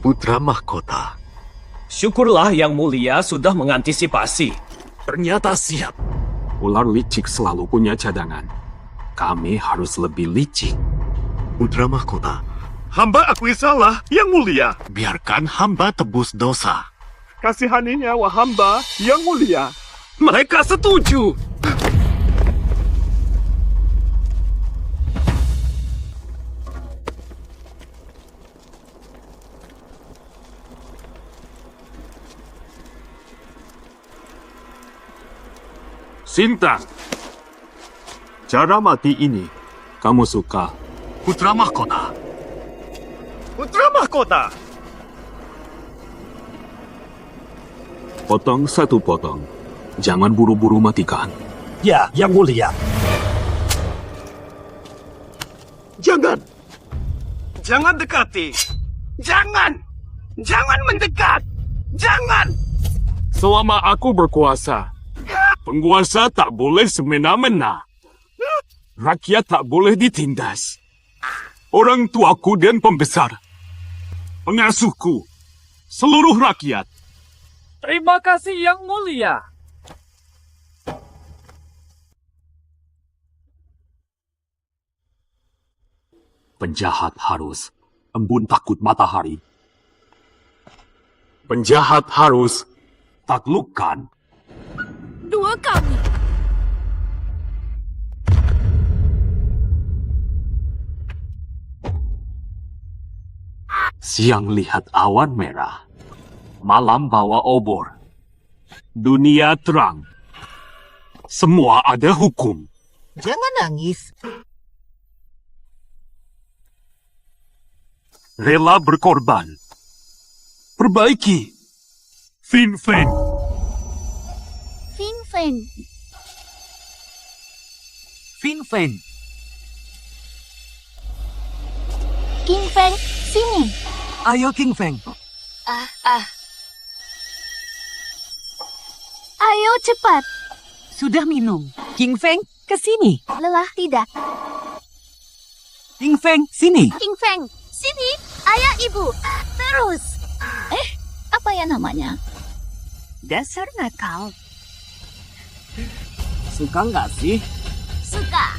Putra Mahkota. Syukurlah Yang Mulia sudah mengantisipasi. Ternyata siap. Ular licik selalu punya cadangan. Kami harus lebih licik. Putra Mahkota. Hamba akui salah, Yang Mulia. Biarkan hamba tebus dosa. Kasihani nyawa hamba, Yang Mulia. Mereka setuju. Sintang. Cara mati ini, kamu suka? Putra Mahkota. Putra Mahkota. Potong satu potong. Jangan buru-buru matikan. Ya, Yang Mulia. Jangan. Jangan dekati. Jangan. Jangan mendekat. Jangan. Selama aku berkuasa, penguasa tak boleh semena-mena. Rakyat tak boleh ditindas. Orang tuaku dan pembesar, pengasuhku, seluruh rakyat. Terima kasih Yang Mulia. Penjahat harus embun takut matahari. Penjahat harus taklukkan. Dua kami. Siang lihat awan merah, malam bawa obor. Dunia terang. Semua ada hukum. Jangan nangis. Rela berkorban. Perbaiki. Fin Fen. Fin Fen. Fin Fen. King Feng, sini. Ayo King Feng. Ayo cepat. Sudah minum. King Feng, ke sini. Lelah tidak. King Feng, sini. King Feng, sini. Ayah ibu. Terus. Apa ya namanya? Dasar nakal. Suka nggak sih? Suka.